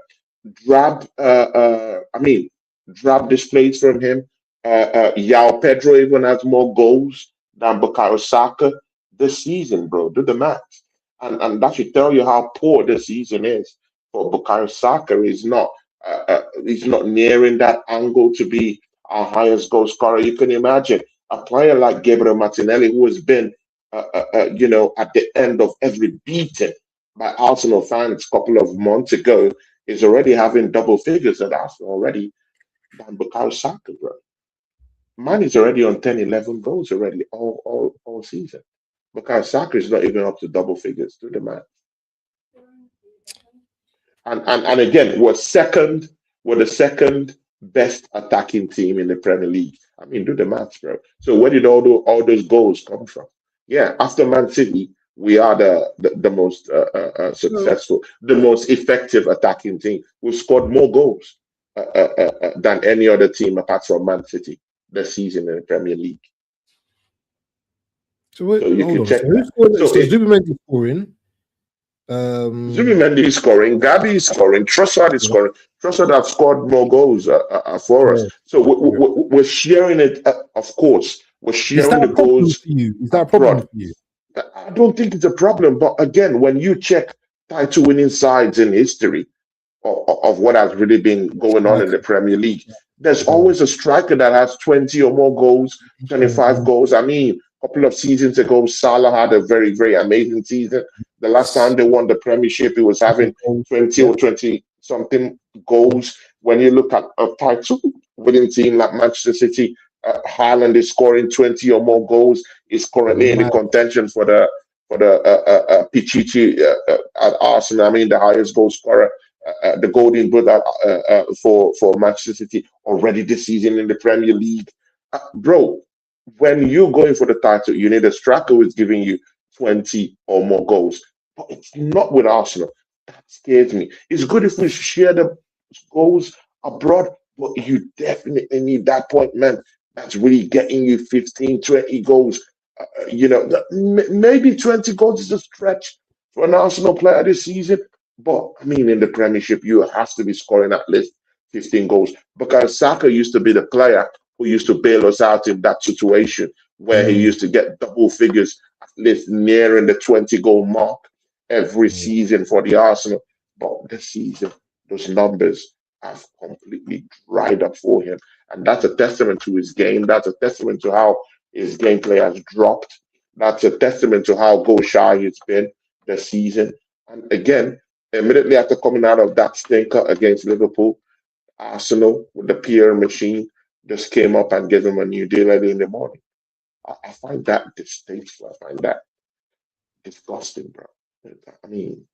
Drab displays from him. Yao Pedro even has more goals than Bukayo Saka this season, bro. Do the math. And that should tell you how poor this season is for Bukayo Saka. He's not nearing that angle to be our highest goal scorer. You can imagine a player like Gabriel Martinelli, who has been, you know, at the end of every beating by Arsenal fans a couple of months ago, is already having double figures at Arsenal already than Bukayo Saka, bro. Man is already on 10, 11 goals already all season. Bukayo Saka is not even up to double figures. Do the math. And again, we're the second best attacking team in the Premier League. I mean, do the maths, bro. So where did all those goals come from? Yeah, after Man City, we are the most successful, the most effective attacking team. We've scored more goals than any other team apart from Man City this season in the Premier League. So you can check that. So Zubimendi scoring. Zubimendi is scoring. Gabi is scoring. Trossard is scoring. Trossard have scored more goals for us. So we're sharing it. Of course, we're sharing the goals. Is that a problem for you? I don't think it's a problem. But again, when you check title-winning sides in history of what has really been going on in the Premier League, there's always a striker that has 20 or more goals, 25 goals. I mean, a couple of seasons ago, Salah had a very, very amazing season. The last time they won the Premiership, he was having 20 or 20-something goals. When you look at a title-winning team like Manchester City, Haaland is scoring 20 or more goals. Is currently in the contention for the Pichichi at Arsenal. I mean, the highest goal scorer, the golden boot for Manchester City already this season in the Premier League. Bro, when you're going for the title, you need a striker who is giving you 20 or more goals. But it's not with Arsenal. That scares me. It's good if we share the goals abroad, but you definitely need that point, man. That's really getting you 15, 20 goals. Maybe 20 goals is a stretch for an Arsenal player this season. But, I mean, in the Premiership, you have to be scoring at least 15 goals. Because Saka used to be the player who used to bail us out in that situation where he used to get double figures, at least nearing the 20-goal mark every season for the Arsenal. But this season, those numbers have completely dried up for him. And that's a testament to his game. That's a testament to how his gameplay has dropped. That's a testament to how goal shy he's been this season. And again, immediately after coming out of that stinker against Liverpool, Arsenal with the PR machine just came up and gave him a new deal early in the morning. I find that distasteful. I find that disgusting, bro. I mean,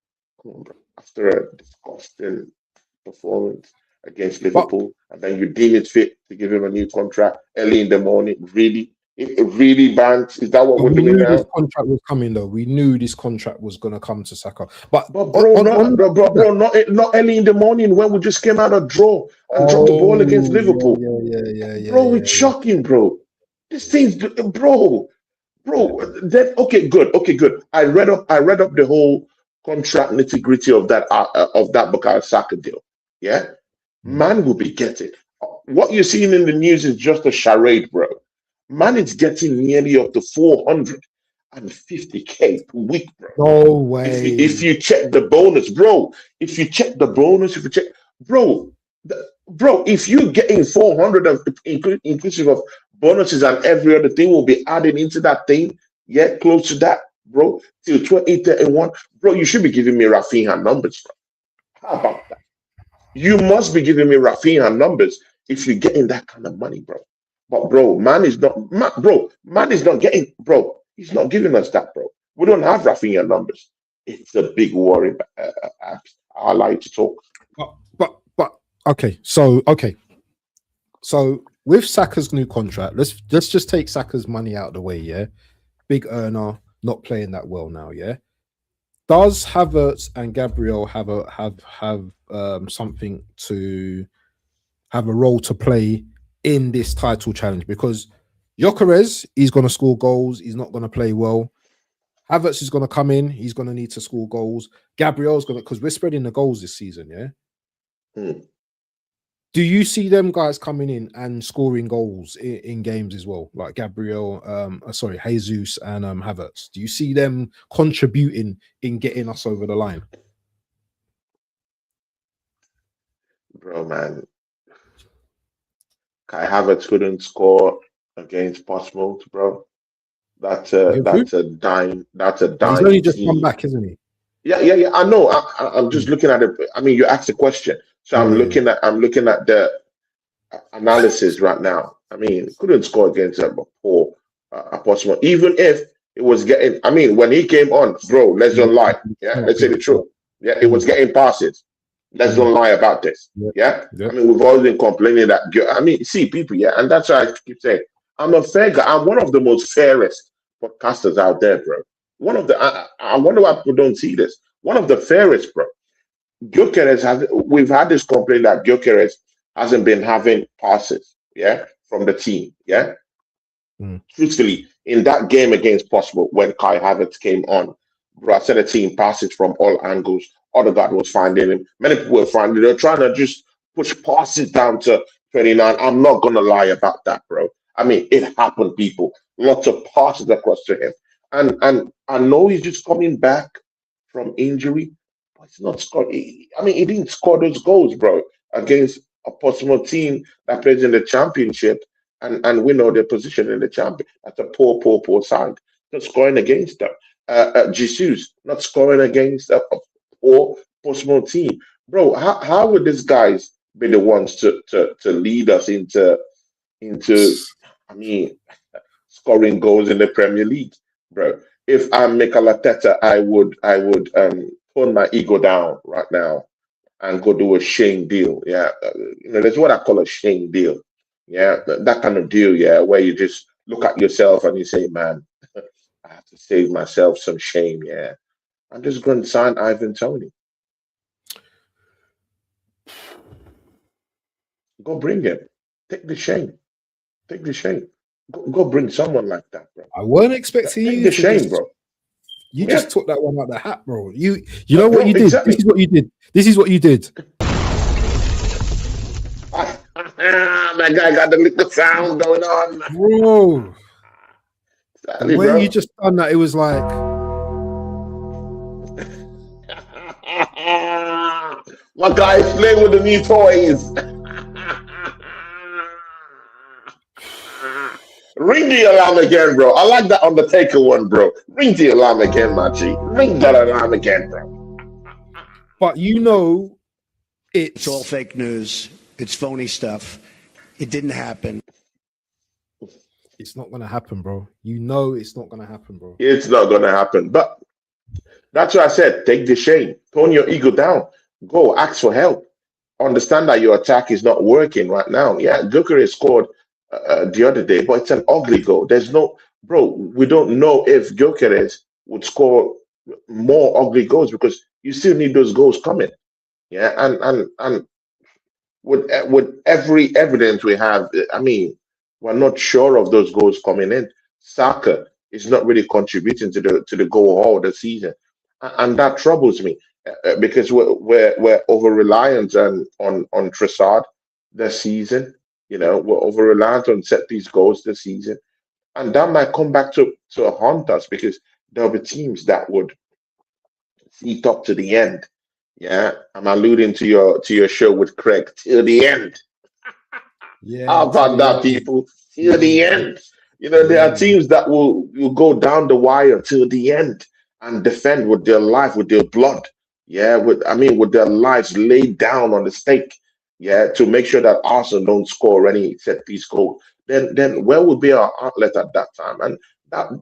come on, bro. After a disgusting performance against Liverpool, and then you deem it fit to give him a new contract early in the morning. Really? It really bans. Is that what we're doing now? This contract was coming, though. We knew this contract was going to come to Saka. But bro, not early in the morning when we just came out of draw and dropped the ball against Liverpool. Bro, it's shocking, bro. This thing's, bro. Then okay, good. I read up the whole contract nitty-gritty of that Bukayo Saka deal. Yeah, man will be getting what you're seeing in the news is just a charade, bro. Man is getting nearly up to 450k per week, bro. No way. If you check the bonus, bro. If you're getting 400 inclusive of bonuses and every other thing will be added into that thing, yeah, close to that, bro, till 2031, bro, you should be giving me Rafinha numbers, bro. How about that? You must be giving me Rafinha numbers if you're getting that kind of money, bro. But bro, man is not getting, bro. He's not giving us that, bro. We don't have Rafinha numbers. It's a big worry. I like to talk. But okay. So with Saka's new contract, let's just take Saka's money out of the way. Yeah, big earner, not playing that well now. Yeah. Does Havertz and Gabriel have something to have a role to play in this title challenge? Because Gyökeres, he's going to score goals. He's not going to play well. Havertz is going to come in. He's going to need to score goals. Gabriel's going to, because we're spreading the goals this season, yeah? Do you see them guys coming in and scoring goals in games as well? Like Gabriel, Jesus and Havertz. Do you see them contributing in getting us over the line? Bro, man. Kai Havertz couldn't score against Portsmouth, bro. That's a dime. He's only just come back, isn't he? Yeah. I know. I'm just looking at it. I mean, you asked the question, so I'm looking at the analysis right now. I mean, couldn't score against a poor Portsmouth, even if it was getting. I mean, when he came on, bro, let's don't lie. Yeah, let's say the truth. Yeah, it was getting passes. Let's don't lie about this. Yeah? I mean, we've always been complaining that. I mean, see, people, yeah, and that's why I keep saying I'm a fair guy. I'm one of the most fairest podcasters out there, bro. One of the. I wonder why people don't see this. One of the fairest, bro. We've had this complaint that Gyökeres hasn't been having passes, yeah, from the team, yeah. Truthfully, in that game against Portsmouth, when Kai Havertz came on, bro, I said the team passes from all angles. Odegaard was finding him. Many people were finding him. They're trying to just push passes down to 29. I'm not going to lie about that, bro. I mean, it happened, people. Lots of passes across to him. And I know he's just coming back from injury, but it's not scoring. I mean, he didn't score those goals, bro, against a Portsmouth team that plays in the Championship. And we know their position in the Championship. That's a poor side. Not scoring against them. Jesus, not scoring against or Portsmouth team, bro. How would these guys be the ones to lead us into? I mean, scoring goals in the Premier League, bro. If I'm Mikel Arteta, I would tone my ego down right now and go do a Shane deal. Yeah, that's what I call a Shane deal. Yeah, that kind of deal. Yeah, where you just look at yourself and you say, "Man, I have to save myself some shame." Yeah, I'm just going to sign Ivan Tony. Go bring him. Take the shame. Take the shame. Go bring someone like that, bro. I weren't expecting Take you the to shame, just. bro. You Yeah, just took that one out the hat, bro. You know what bro. you did? This Exactly. is what you did. This is what you did. That guy got the little sound going on. Bro. The Exactly, way you bro. just done that, it was like, My guy is playing with the new toys. Ring the alarm again, bro. I like that Undertaker one, bro. Ring the alarm again, my G. Ring that alarm again, bro. but you know, It's all fake news. It's phony stuff. It didn't happen. it's not gonna happen, bro. You know it's not gonna happen, bro. It's not gonna happen. But that's why I said take the shame, tone your ego down, go ask for help. Understand that your attack is not working right now. Yeah, Gyökeres scored the other day, but it's an ugly goal. There's no, bro. We don't know if Gyökeres would score more ugly goals because you still need those goals coming. Yeah, and with every evidence we have, I mean, we're not sure of those goals coming in. Saka is not really contributing to the goal haul this season, and that troubles me because we're over reliant on Trossard this season. You know, we're over reliant on set piece goals this season, and that might come back to haunt us because there'll be teams that would see it up to the end. Yeah, I'm alluding to your show with Craig till the end. Yeah, How to about the that, end. people? Till the end. You know, there are Yeah. teams that will go down the wire till the end and defend with their life, with their blood. Yeah, with their lives laid down on the stake. Yeah, to make sure that Arsenal don't score any set piece goal. Then where would be our outlet at that time? And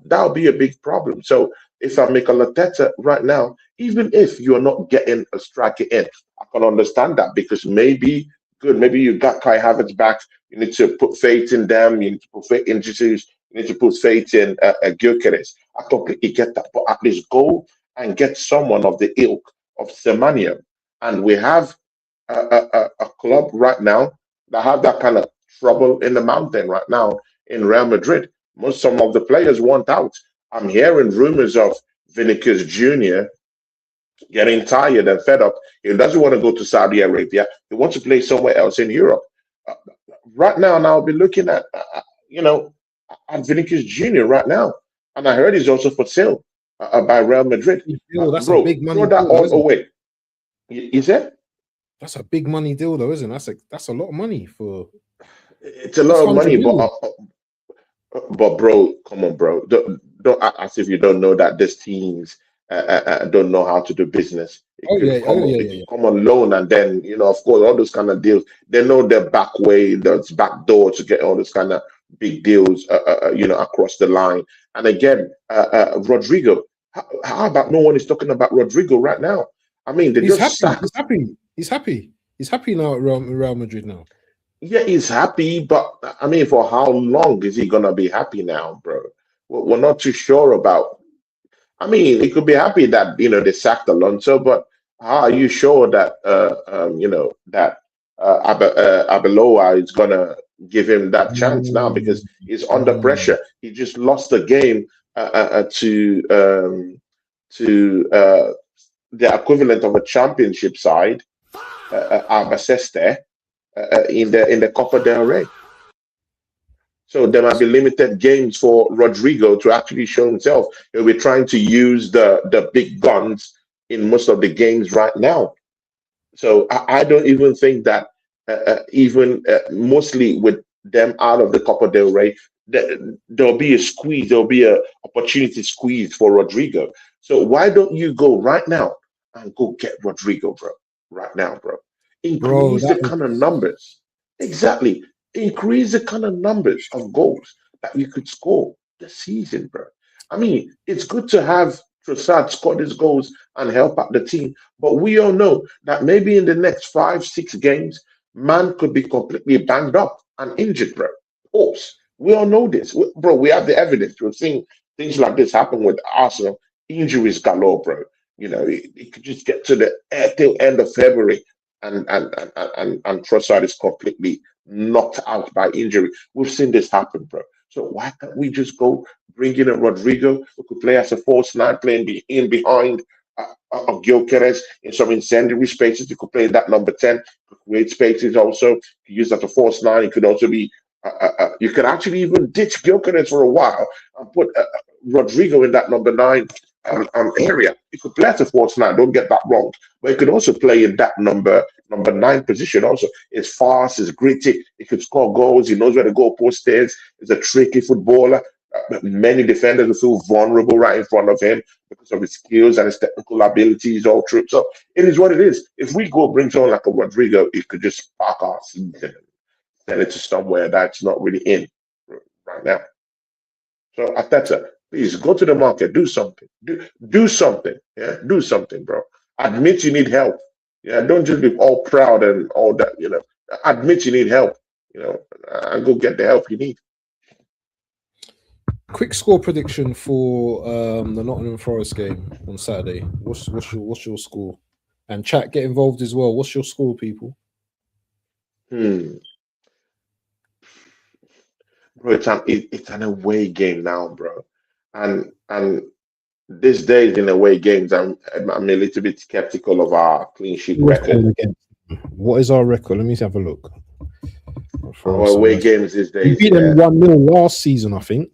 that'll be a big problem. So if I make a Lateta right now, even if you're not getting a striker in, I can understand that because maybe you got Kai Havertz back. You need to put faith in them. You need to put faith in Jesus. You need to put faith in Gyökeres. I completely get that. But at least go and get someone of the ilk of Semania. And we have a club right now that have that kind of trouble in the mountain right now in Real Madrid. Some of the players want out. I'm hearing rumors of Vinicius Jr. getting tired and fed up. He doesn't want to go to Saudi Arabia. He wants to play somewhere else in Europe. Uh, right now, and I'll be looking you know, at Vinicius Jr. right now. And I heard he's also for sale by Real Madrid. Deal, that's a Bro, big money throw that deal, though, all isn't it? away. Is it? That's a big money deal, though, isn't it? That's a lot of money for. It's a That's lot of 100 money, million. but bro, come on, bro. Don't act as if you don't know that these teams don't know how to do business. Oh yeah, oh yeah, It yeah, can yeah. come on loan, and then of course, all those kind of deals. They know their back way, there's back door to get all those kind of big deals, across the line. And again, Rodrigo. How about no one is talking about Rodrigo right now? I mean, they He's just happy. He's sacked. happy. He's happy. He's happy now at Real Madrid now. Yeah, he's happy, but I mean, for how long is he gonna be happy now, bro? We're not too sure about. I mean, he could be happy that they sacked Alonso, but how are you sure that Abeloa is gonna give him that chance now Mm, because he's under mm. pressure. He just lost the game to the equivalent of a championship side, Albacete, in the Copa del Rey. So there might be limited games for Rodrigo to actually show himself. He'll be trying to use the big guns in most of the games right now. So I don't even think that even mostly with them out of the Copa del Rey, there'll be a squeeze. There'll be a opportunity squeeze for Rodrigo. So why don't you go right now and go get Rodrigo, bro? Right now, bro. Bro, Increase that the would kind of numbers. Exactly. Increase the kind of numbers of goals. that you could score this season, bro. I mean, it's good to have Trossard score these goals and help out the team, but we all know that maybe in the next 5, 6 games, man could be completely banged up and injured, bro. Oops. We all know this, bro. We have the evidence. We've seen things like this happen with Arsenal. Injuries galore, bro. You know, it could just get to the till end of February, and Trossard is completely knocked out by injury. We've seen this happen, bro. So why can't we just go bring in a Rodrigo who could play as a false nine, playing in behind Gyökeres in some incendiary spaces? You could play that number 10, could create spaces also. You could use that a false nine. It could also be. You could actually even ditch Gyökeres for a while and put Rodrigo in that number 9 area. He could play as a false nine. Don't get that wrong, but he could also play in that number 9 position. Also, it's fast, it's gritty. He could score goals. He knows where the goalpost is. He's a tricky footballer. Many defenders will feel vulnerable right in front of him because of his skills and his technical abilities. All true. So it is what it is. If we go bring someone like a Rodrigo, it could just spark our season. Send it to somewhere that's not really in right now. So Ateta, please go to the market, do something, do something, yeah, do something, bro. Admit you need help, yeah. Don't just be all proud and all that, you know. Admit you need help, you know, and go get the help you need. Quick score prediction for the Nottingham Forest game on Saturday. What's your score? And chat, get involved as well. What's your score, people? Bro, it's an away game now, bro, and these days in away games, I'm a little bit skeptical of our clean sheet record. What is our record? Let me have a look. Our away games these days. We beat them 1-0 last season, I think.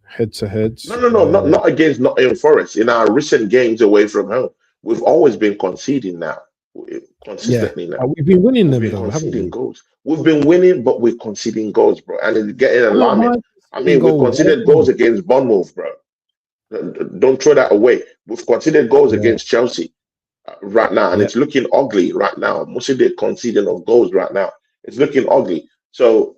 Head to head. No, not against Nottingham Forest. In our recent games away from home, we've always been conceding now, consistently now. We've been winning them, though, haven't we? Goals. We've been winning, but we're conceding goals, bro, and it's getting alarming. I mean, we conceded goals against Bournemouth, bro. Don't throw that away. We've conceded goals against Chelsea right now, and it's looking ugly right now. Mostly they're conceding of goals right now. It's looking ugly. So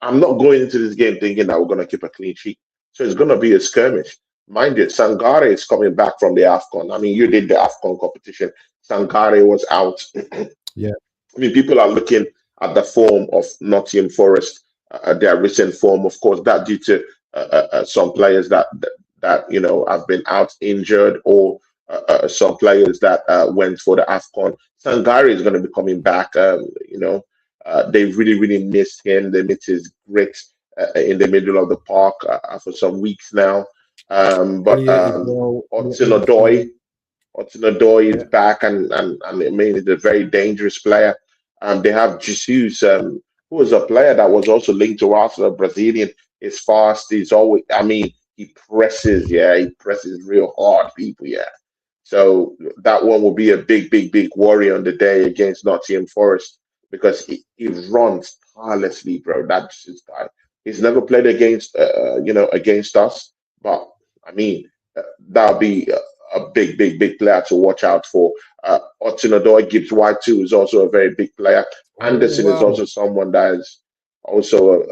I'm not going into this game thinking that we're going to keep a clean sheet. So it's going to be a skirmish. Mind you, Sangare is coming back from the AFCON. I mean, you did the AFCON competition. Sangare was out. Yeah. I mean, people are looking at the form of Nottingham Forest, their recent form, of course, that due to some players that you know have been out injured, or some players that went for the AFCON. Sangare is going to be coming back. You know, they really missed him. They missed his grit in the middle of the park for some weeks now. But Hudson-Odoi is back, and I mean, he's a very dangerous player. They have Jesus, who was a player that was also linked to Arsenal, Brazilian. He's fast. He's always, I mean, he presses, he presses real hard, people, So that one will be a big worry on the day against Nottingham Forest, because he runs tirelessly, bro. That's his guy. He's never played against, against us, but I mean, that'll be a big player to watch out for. Hudson-Odoi, Gibbs White too, is also a very big player. Anderson is also someone that is also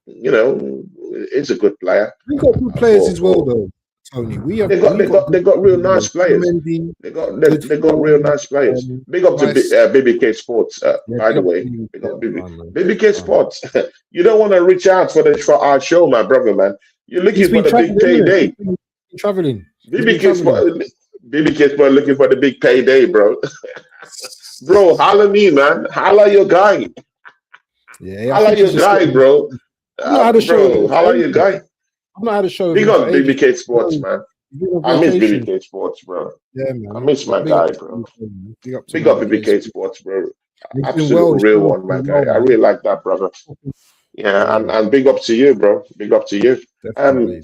is a good player. We got good players as well, though, Tony. They got real nice players. They got real nice players. Big up to BBK Sports, by the way. Big up BBK Sports. You don't want to reach out for our show, my brother, man. You're looking for the big payday. Traveling. BBK Sport looking for the big payday, bro. Bro, holla me, man. Holla your guy. Holla your guy, bro. Holla your guy. I'm not had a show. Big up BBK Sports, man. I miss BBK Sports, bro. Yeah, man. I miss my guy, bro. Big up BBK Sports, bro. Absolute real one, my guy. I really like that, brother. Yeah, and big up to you, bro. Big up to you. Definitely.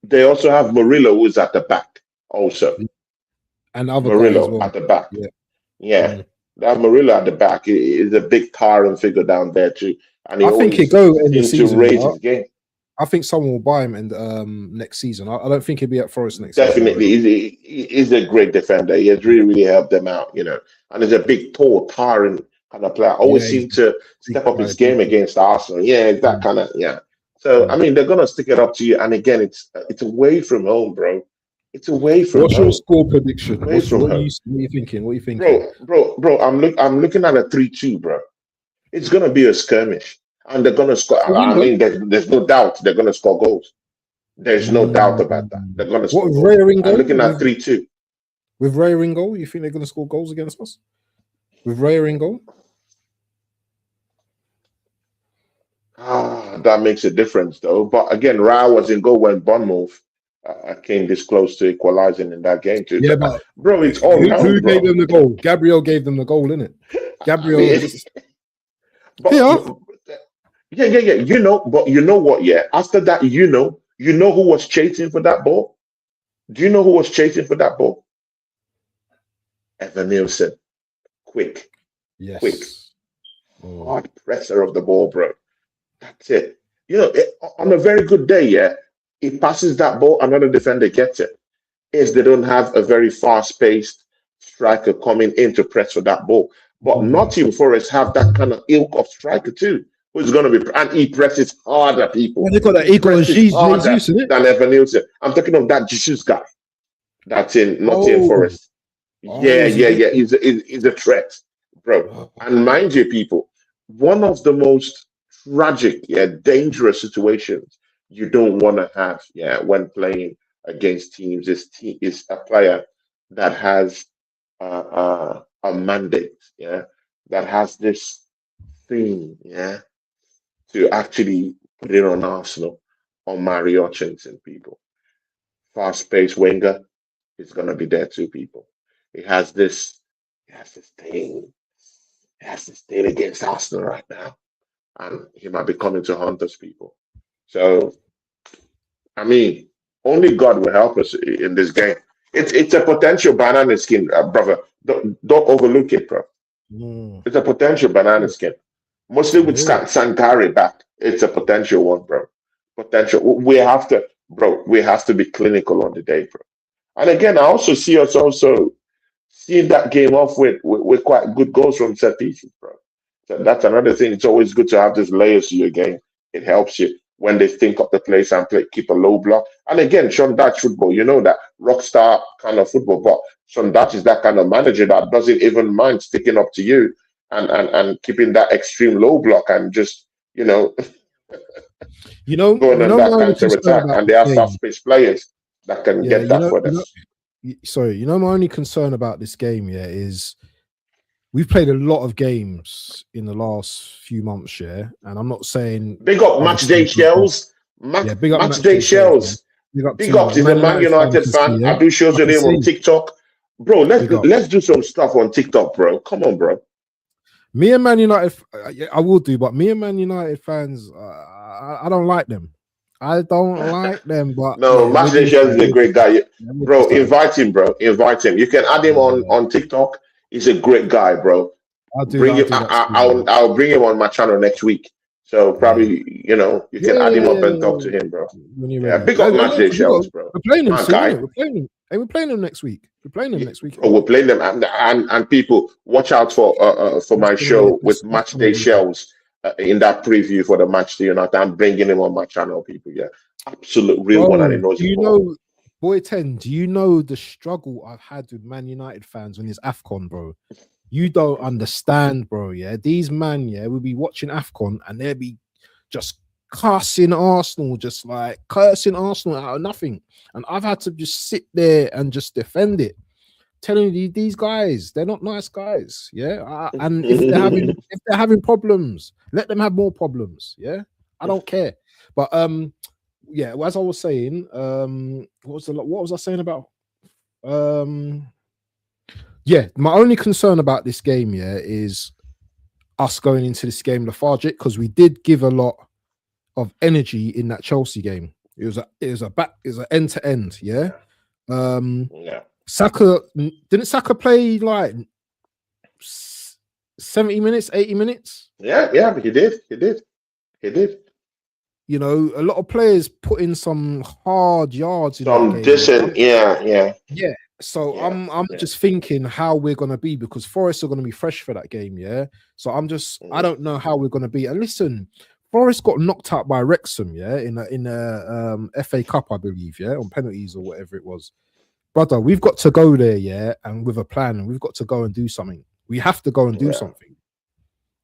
They also have Murillo, who's at the back, also. And other Murillo at the back. Yeah. They have Murillo at the back. He's a big towering figure down there too. And I think he'll go in the season. Raise his game. I think someone will buy him in next season. I don't think he'll be at Forest next season. Definitely, he's a great defender. He has really helped them out, you know. And he's a big, tall, towering kind of player. Always Yeah, seem to step up his game deep. against Arsenal. Yeah, it's that kind of So I mean, they're gonna stick it up to you. And again, it's away from home, bro. It's away from What's your home. score prediction? Away from What are home. you thinking? What are you thinking? Bro. I'm looking at a 3-2, bro. It's gonna be a skirmish, and they're gonna score. I mean, there's no doubt they're gonna score goals. There's no doubt about that. They're gonna score What, goals. Raya in I'm goal? looking at 3-2. With Raya in goal, you think they're gonna score goals against us? With Raya in goal? That makes a difference, though. But again, Raya was in goal when Bournemouth came this close to equalizing in that game too. Yeah, but bro, it's all round, who bro. gave them the goal? Gabriel gave them the goal, innit? Gabriel. I mean, but, yeah. You know, but you know what? Yeah, after that, you know who was chasing for that ball. Do you know who was chasing for that ball? Evan Nielsen. Quick. Hard presser of the ball, bro. That's it. You know, on a very good day, yeah, he passes that ball, another defender gets it. Is they don't have a very fast-paced striker coming in to press for that ball. But Nottingham Forest have that kind of ilk of striker too, who's going to be, and he presses harder, people. They got that Jesus harder than Evan Nielsen. I'm talking of that Jesus guy that's in Nottingham Forest. Yeah. He's a threat, bro. And mind you, people, one of the most tragic, dangerous situations you don't want to have, when playing against teams is a player that has a mandate, that has this thing, to actually put it on Arsenal, on Mari Hutchinson, people. Fast-paced winger is gonna be there too, people. He has this thing. He has this thing against Arsenal right now. And he might be coming to haunt us, people. So, I mean, only God will help us in this game. It's a potential banana skin, brother. Don't overlook it, bro. It's a potential banana skin. Mostly with Sankari back, it's a potential one, bro. Potential. We have to be clinical on the day, bro. And again, I also see us also seeing that game off with quite good goals from set pieces, bro. So that's another thing. It's always good to have these layers to your game. It helps you when they think of the place and keep a low block. And again, Sean Dutch football, you know that rock star kind of football, but Sean Dutch is that kind of manager that doesn't even mind sticking up to you and keeping that extreme low block and just, going on that counter attack. And they have soft space players that can get that for them. Sorry, my only concern about this game, is we've played a lot of games in the last few months, and I'm not saying big up match day shells. Big up match day shells. Big up to the Man United fan. I do shows with him on TikTok. Bro, let's do some stuff on TikTok, bro. Come on, bro. Me and Man United, I will do, but me and Man United fans, I don't like them. I don't like them, but no, Match Day Shells is a great guy, bro. Invite him, bro. Invite him. You can add him on TikTok. He's a great guy, bro. I'll bring him on my channel next week. So probably you can add him up and talk to him, bro. Big up Match Day Shells, bro. We're playing them soon. We're playing them next week. We're playing them next week. Oh, we're playing them, and people watch out for my show with Match Day Shells. In that preview for the match to United, I'm bringing him on my channel, people. Yeah, absolute real one, and he knows it. Boy 10, do you know the struggle I've had with Man United fans when it's AFCON, bro? You don't understand, bro. Yeah, these man, will be watching AFCON and they'll be just cursing Arsenal, just like cursing Arsenal out of nothing, and I've had to just sit there and just defend it. Telling you, these guys, they're not nice guys, and if they're having problems, let them have more problems, I don't care. But as I was saying, what was I saying about my only concern about this game is us going into this game lethargic, because we did give a lot of energy in that Chelsea game. It was an end to end, Saka didn't play like 70 minutes, 80 minutes? Yeah, he did. A lot of players put in some hard yards in some that game. decent, yeah. So Yeah, I'm yeah. just thinking how we're gonna be, because Forest are gonna be fresh for that game, yeah. So I don't know how we're gonna be. And listen, Forest got knocked out by Wrexham, yeah, in a FA Cup, I believe, yeah, on penalties or whatever it was. Brother, we've got to go there, yeah, and with a plan, and we've got to go and do something. We have to go and do Yeah. something.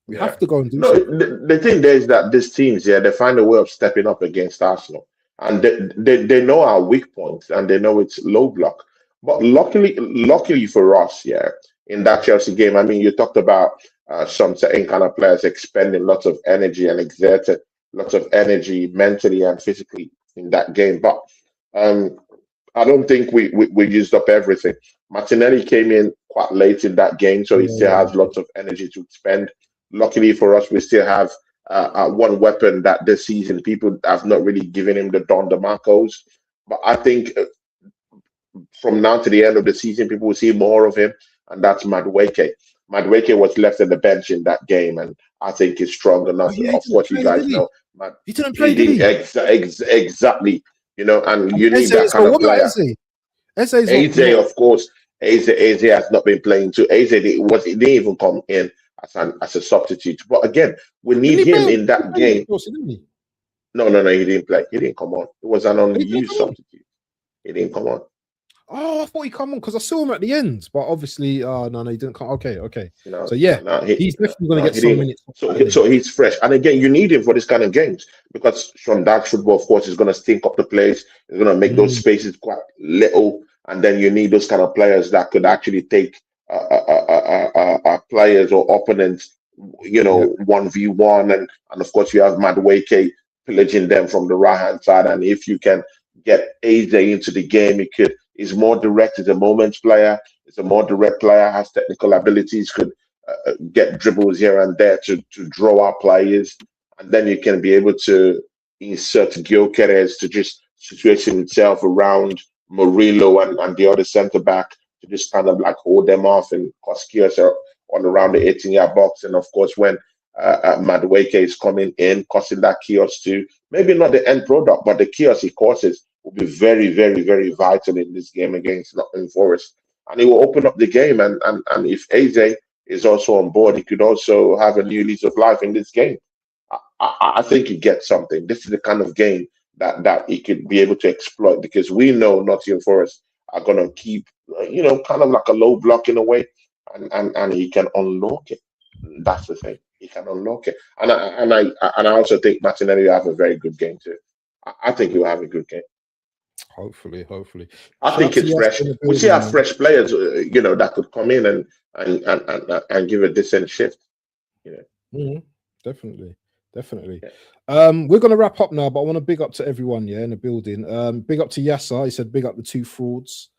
We Yeah. have to go and do No, something. the thing there is that these teams, yeah, they find a way of stepping up against Arsenal. And they know our weak points and they know it's low block. But luckily for us, yeah, in that Chelsea game, I mean, you talked about some certain kind of players expending lots of energy and exerted lots of energy mentally and physically in that game. But um, I don't think we used up everything. Martinelli came in quite late in that game, so he still has Yeah. lots of energy to spend. Luckily for us, we still have one weapon that this season people have not really given him, the Don DeMarcos. But I think from now to the end of the season, people will see more of him, and that's Madueke. Madueke was left on the bench in that game, and I think he's strong Oh enough. yeah, he Of didn't course, you play, did guys he? know, Mad, He didn't he play, did didn't he? exactly, and And you need Eze that as kind well. of What about player. Eze? Eze's AJ, not of course, AJ has not been playing too. He didn't even come in as a substitute. But again, we didn't need he play? him in He that played against game. Chelsea, didn't he? No, he didn't play. He didn't come on. It was an He didn't unused come on. substitute. He didn't come on. Oh, I thought he come on because I saw him at the end, but obviously, no, he didn't come. Okay. So No, yeah, no, he's definitely going to no, get he some didn't. minutes on So, Saturday. so he's fresh. And again, you need him for this kind of games because from that football, of course, is going to stink up the place. It's going to make those Mm, spaces quite little, and then you need those kind of players that could actually take players or opponents, yeah, 1v1, and of course you have Madueke pillaging them from the right hand side, and if you can get AJ into the game, he could. He's more direct. He's a moments player. He's a more direct player. Has technical abilities. Could get dribbles here and there to draw out players, and then you can be able to insert Gyökeres to just situation himself around Murillo and the other centre back to just kind of like hold them off and cause chaos on around the 18-yard box. And of course, when Madueke is coming in, causing that chaos too, maybe not the end product, but the chaos he causes will be very, very, very vital in this game against Nottingham Forest. And he will open up the game. And if AJ is also on board, he could also have a new lease of life in this game. I think he gets something. This is the kind of game that he could be able to exploit because we know Nottingham Forest are going to keep, kind of like a low block in a way, and he can unlock it. That's the thing. He can unlock it, and I also think Martinelli will have a very good game too. I think he'll have a good game. hopefully. I Shout out think to it's Yas fresh. in the We still building, have man. fresh players, that could come in and give a decent shift. You know. Mhm. Definitely. Yeah. We're gonna wrap up now, but I want to big up to everyone, yeah, in the building. Big up to Yasser. He said big up the two frauds.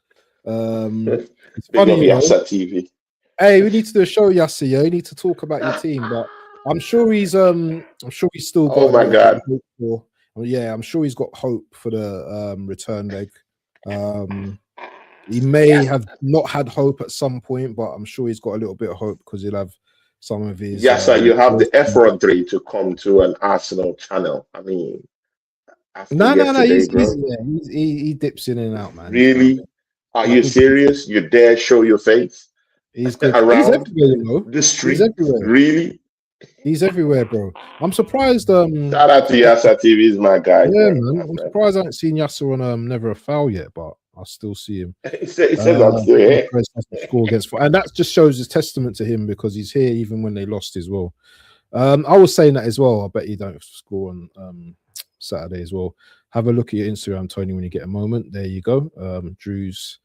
It's Big up funny, Yasa TV. Hey, we need to do a show, Yasser. Yeah, we need to talk about your team, but I'm sure he's still got Oh a my little bit God. of hope for. Yeah, I'm sure he's got hope for the return leg. He may have not had hope at some point, but I'm sure he's got a little bit of hope because he'll have some of his. Yasa, you have the effrontery to come to an Arsenal channel. I mean, after No. yesterday, He's bro. yeah. He dips in and out, man. You know, Really? Are like you all good. serious? You dare show your face He's good. He's around everywhere, you know. the He's streets? everywhere. Really? He's everywhere, bro. I'm surprised. Shout out to Yasa TV, is my guy, Yeah, bro. man. My I'm friend. surprised I haven't seen Yasser on Never a Foul yet, but I still see him. He says I'm still He here. tries to score against, and that just shows his testament to him because he's here even when they lost as well. I was saying that as well. I bet you don't score on Saturday as well. Have a look at your Instagram, Tony, when you get a moment. There you go. Drew's.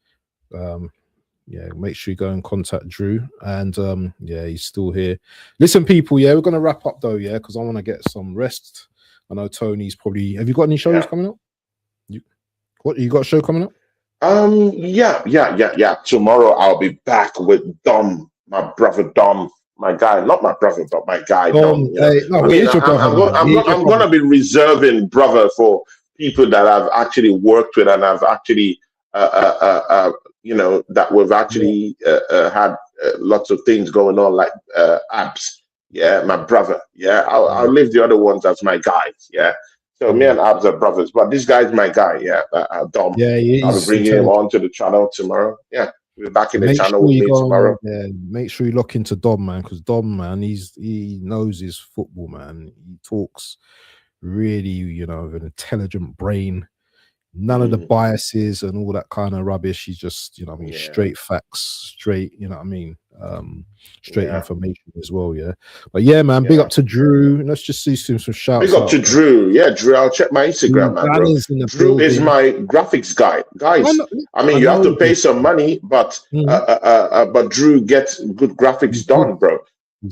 Yeah, make sure you go and contact Drew. And yeah, he's still here. Listen, people, yeah, we're gonna wrap up though, yeah, because I want to get some rest. I know Tony's probably. Have you got any shows Yeah. coming up? You got a show coming up? Yeah. Tomorrow I'll be back with Dom, my brother Dom, my guy, not my brother, but my guy Dom. Hey, no, I he mean, is your brother, man. He is your I'm brother. gonna be reserving brother for people that I've actually worked with and I've actually, that we've actually had lots of things going on, like Abs. Yeah, my brother. Yeah, I'll leave the other ones as my guys. Yeah. So me and Abs are brothers, but this guy's my guy. Yeah, Dom. Yeah, he I'll be is bringing him intelligent. onto the channel tomorrow. Yeah, we'll be back in the Make channel sure with you me go tomorrow. on there. Make sure you look into Dom, man, because Dom, man, he knows his football, man. He talks really, with an intelligent brain. None of the biases and all that kind of rubbish. He's just, Yeah. straight facts, straight, straight Yeah. information as well. Yeah. But yeah, man, big up to Drew. Let's just see some shouts. Big up to Drew. Yeah, Drew. I'll check my Instagram, man, bro. Drew is my graphics guy. Guys, I mean, you have to pay some money, but Drew gets good graphics done, bro.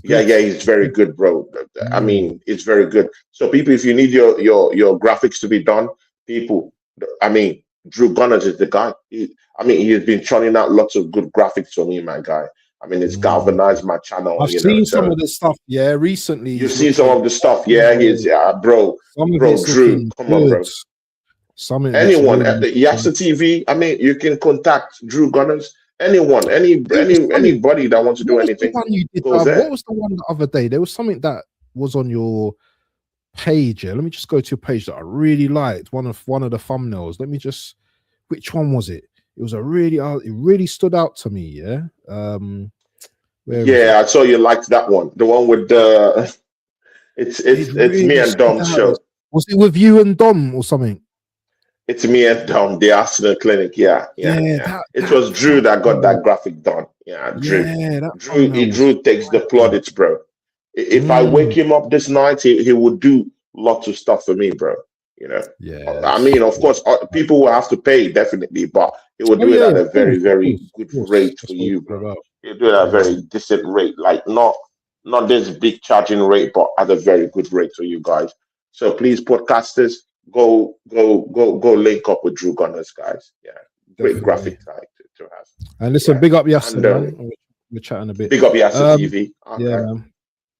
Yeah, he's very good, bro. I mean, it's very good. So people, if you need your graphics to be done, people, I mean, Drew Gunners is the guy. He has been churning out lots of good graphics for me, my guy. I mean, it's galvanized my channel. I've seen some of the stuff, recently. You've seen some of the stuff, bro. Drew, come on, bro. Anyone at the Yasta TV, I mean, you can contact Drew Gunners. Anyone, anybody that wants to do anything. What was the one the other day? There was something that was on your page. Let me just go to your page that I really liked. One of the thumbnails. Which one was it? It was it really stood out to me. I saw you liked that one. The one with the it's really me and Dom's show. Was it with you and Dom or something? It's me and Dom, the Arsenal Clinic. It was Drew that got that graphic done. Yeah, Drew. Drew takes the plaudits, bro. If I wake him up this night, he would do lots of stuff for me, bro. I mean, of course, people will have to pay, definitely, but he will do it at a very, very good rate for you, bro. He'll do it at a very decent rate, like not this big charging rate, but at a very good rate for you guys. So please, podcasters, go link up with Drew Gunners, guys. Yeah, great graphic guy to have. And listen, big up Yasser, man. We're chatting a bit. Big up Yasser TV. Okay. Yeah, man.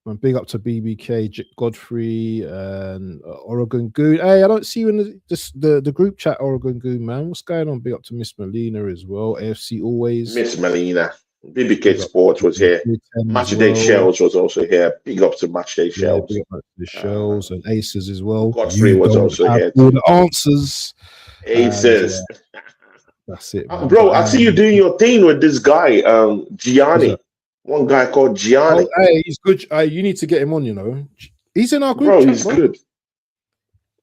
And big up to BBK, Godfrey, and Oregon Goon. Hey, I don't see you in the group chat, Oregon Goon, man. What's going on? Big up to Miss Melina as well. AFC always. Miss Melina. BBK Sports was here. Matchday Shells was also here. Big up to Matchday Shells. Big up to the Shells and Aces as well. Godfrey was also here. All the answers. Aces. That's it, bro. I see you doing your thing with this guy, Gianni. One guy called Gianni. Oh, hey, he's good. You need to get him on. He's in our group. Bro, he's good.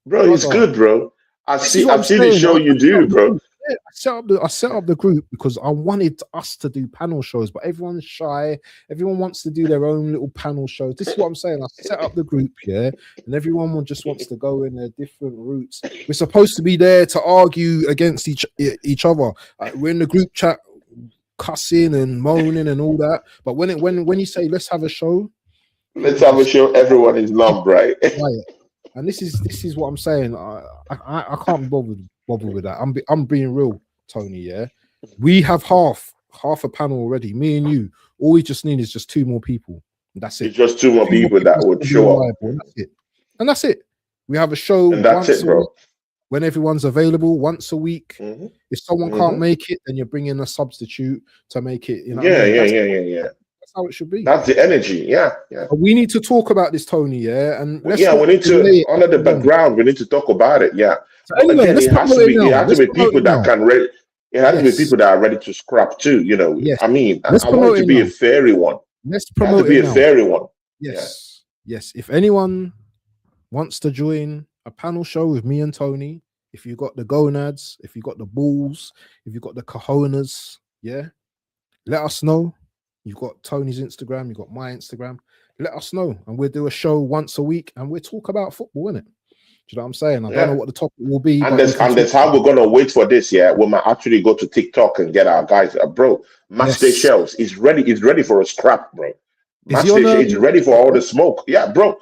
Bro, he's good, bro. I see the show you do, bro. I set up the group because I wanted us to do panel shows, but everyone's shy. Everyone wants to do their own little panel shows. This is what I'm saying. I set up the group, and everyone just wants to go in their different routes. We're supposed to be there to argue against each other. We're in the group chat, cussing and moaning and all that. But when you say let's have a show, everyone is numb, right? And this is what I'm saying. I can't be bothered with that. I'm being real, Tony. Yeah, we have half a panel already. Me and you. All we just need is just two more people. That's it. It's just two more people that would show up. And that's it. We have a show. And that's it, bro. When everyone's available once a week. If someone can't make it, then you're bringing a substitute to make it. Yeah. That's how it should be. That's the energy. Yeah. But we need to talk about this, Tony. And we need to honor the background. We need to talk about it. Yeah. So anyway, again, it has to be people that can ready. It has to be people that are ready to scrap too. Yes. I mean, I want it to be a fairy one. Let's promote it. It has to be a fairy one. Yes. Yes. If anyone wants to join a panel show with me and Tony, if you got the gonads, if you got the balls, if you got the cojones, let us know. You've got Tony's Instagram, you've got my Instagram. Let us know, and we'll do a show once a week, and we'll talk about football, innit? Do you know what I'm saying? I don't know what the topic will be. And that's how we're gonna wait for this. Yeah, we might actually go to TikTok and get our guys. Bro, Matchday Shells is ready. He's ready for a scrap, bro. Matchday is ready for all the smoke. Yeah, bro.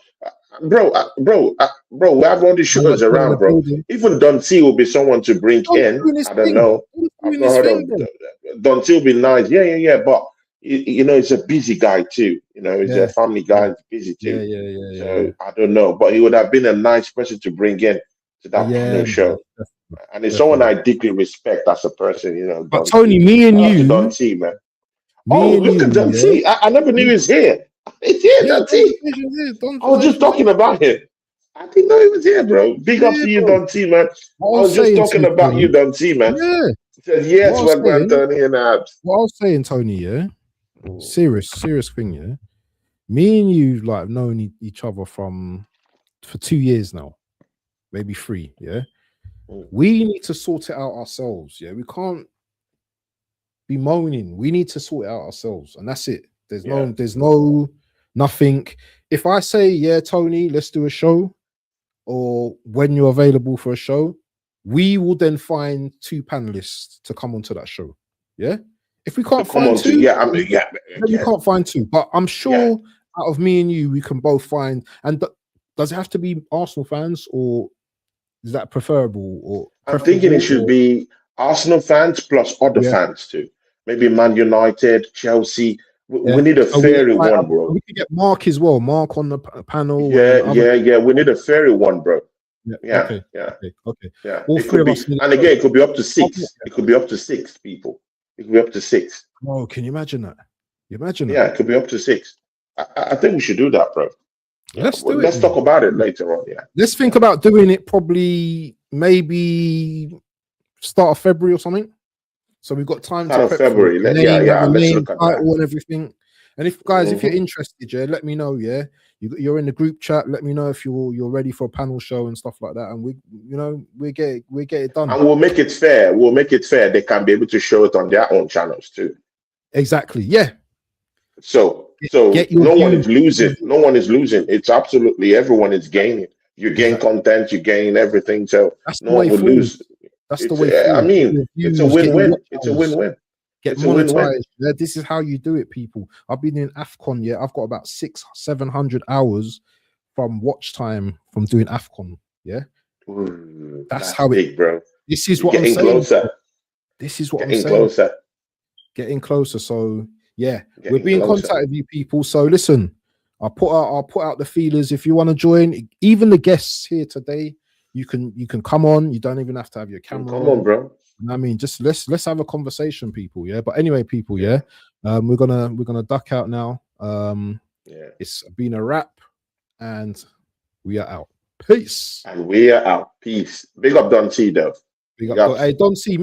We have all the shows around, bro. Even Don T will be someone to bring in. I don't know. I've not heard of Don T will be nice. Yeah. But he's a busy guy too. He's a family guy. He's busy too. So I don't know, but he would have been a nice person to bring in to that show. And it's someone I deeply respect as a person. But Tony, me and you, Don T, man. Look at Don T. I never knew he was here. It's here, Don T. I was just talking about him. I didn't know he was here, bro. Big up Yeah, to you, bro. Don T, man. I What I was was just saying to talking you, about you, Tony, Don T, man. yeah, He said, what yes, I was what man, saying, Tony and Abs. what I was saying, Tony, yeah, serious thing, yeah. Me and you like known each other for 2 years now, maybe 3, yeah. We need to sort it out ourselves, yeah. We can't be moaning. We need to sort it out ourselves, and that's it. There's no nothing. If I say, yeah, Tony, let's do a show, or when you're available for a show, we will then find 2 panelists to come onto that show. Yeah. If we can't find 2, then we can't find 2. But I'm sure out of me and you, we can both find. And does it have to be Arsenal fans, or is that preferable? Or I'm thinking it should or, be Arsenal fans plus other yeah. fans too. Maybe Man United, Chelsea. We Yeah. need a So fairy one, bro. we could get Mark as well. Mark on the panel. Yeah, And other. yeah. We need a fairy one, bro. Yeah, Okay. yeah. Okay. Yeah, All it 3 could of be, us need and to go. again, it could be up to 6. It could be up to 6 people. It could be up to 6. Oh, can you imagine that? Yeah, it could be up to 6. I think we should do that, bro. Let's do it. Let's talk about it later on. Yeah. Let's think about doing it probably maybe start of February or something. So we've got time Start to of prep February. for Let's look at that. and everything. And if guys, if you're interested, yeah, let me know. Yeah, you're in the group chat. Let me know if you're ready for a panel show and stuff like that. And we get it done. And we'll make it fair. We'll make it fair. They can be able to show it on their own channels too. Exactly. Yeah. So no one is losing. No one is losing. It's absolutely everyone is gaining. You gain content, you gain everything. So no one will lose. That's the way forward. I mean, it's a win-win. It's a win-win. Get monetized. Yeah, this is how you do it, people. I've been in AFCON. Yeah, I've got about 600-700 hours from watch time from doing AFCON. Yeah, that's how big, bro. This is what I'm saying. Closer. This is what getting I'm saying. Closer. Getting closer. So yeah, we'll be in contact with you people. So listen, I'll put out the feelers. If you want to join, even the guests here today, you can come on. You don't even have to have your camera. Come on, bro. I mean, just let's have a conversation, people. Yeah. But anyway, people. Yeah. We're gonna duck out now. It's been a wrap, and we are out. Peace. And we are out. Peace. Big up Don T, though. Big up. Hey, Don C.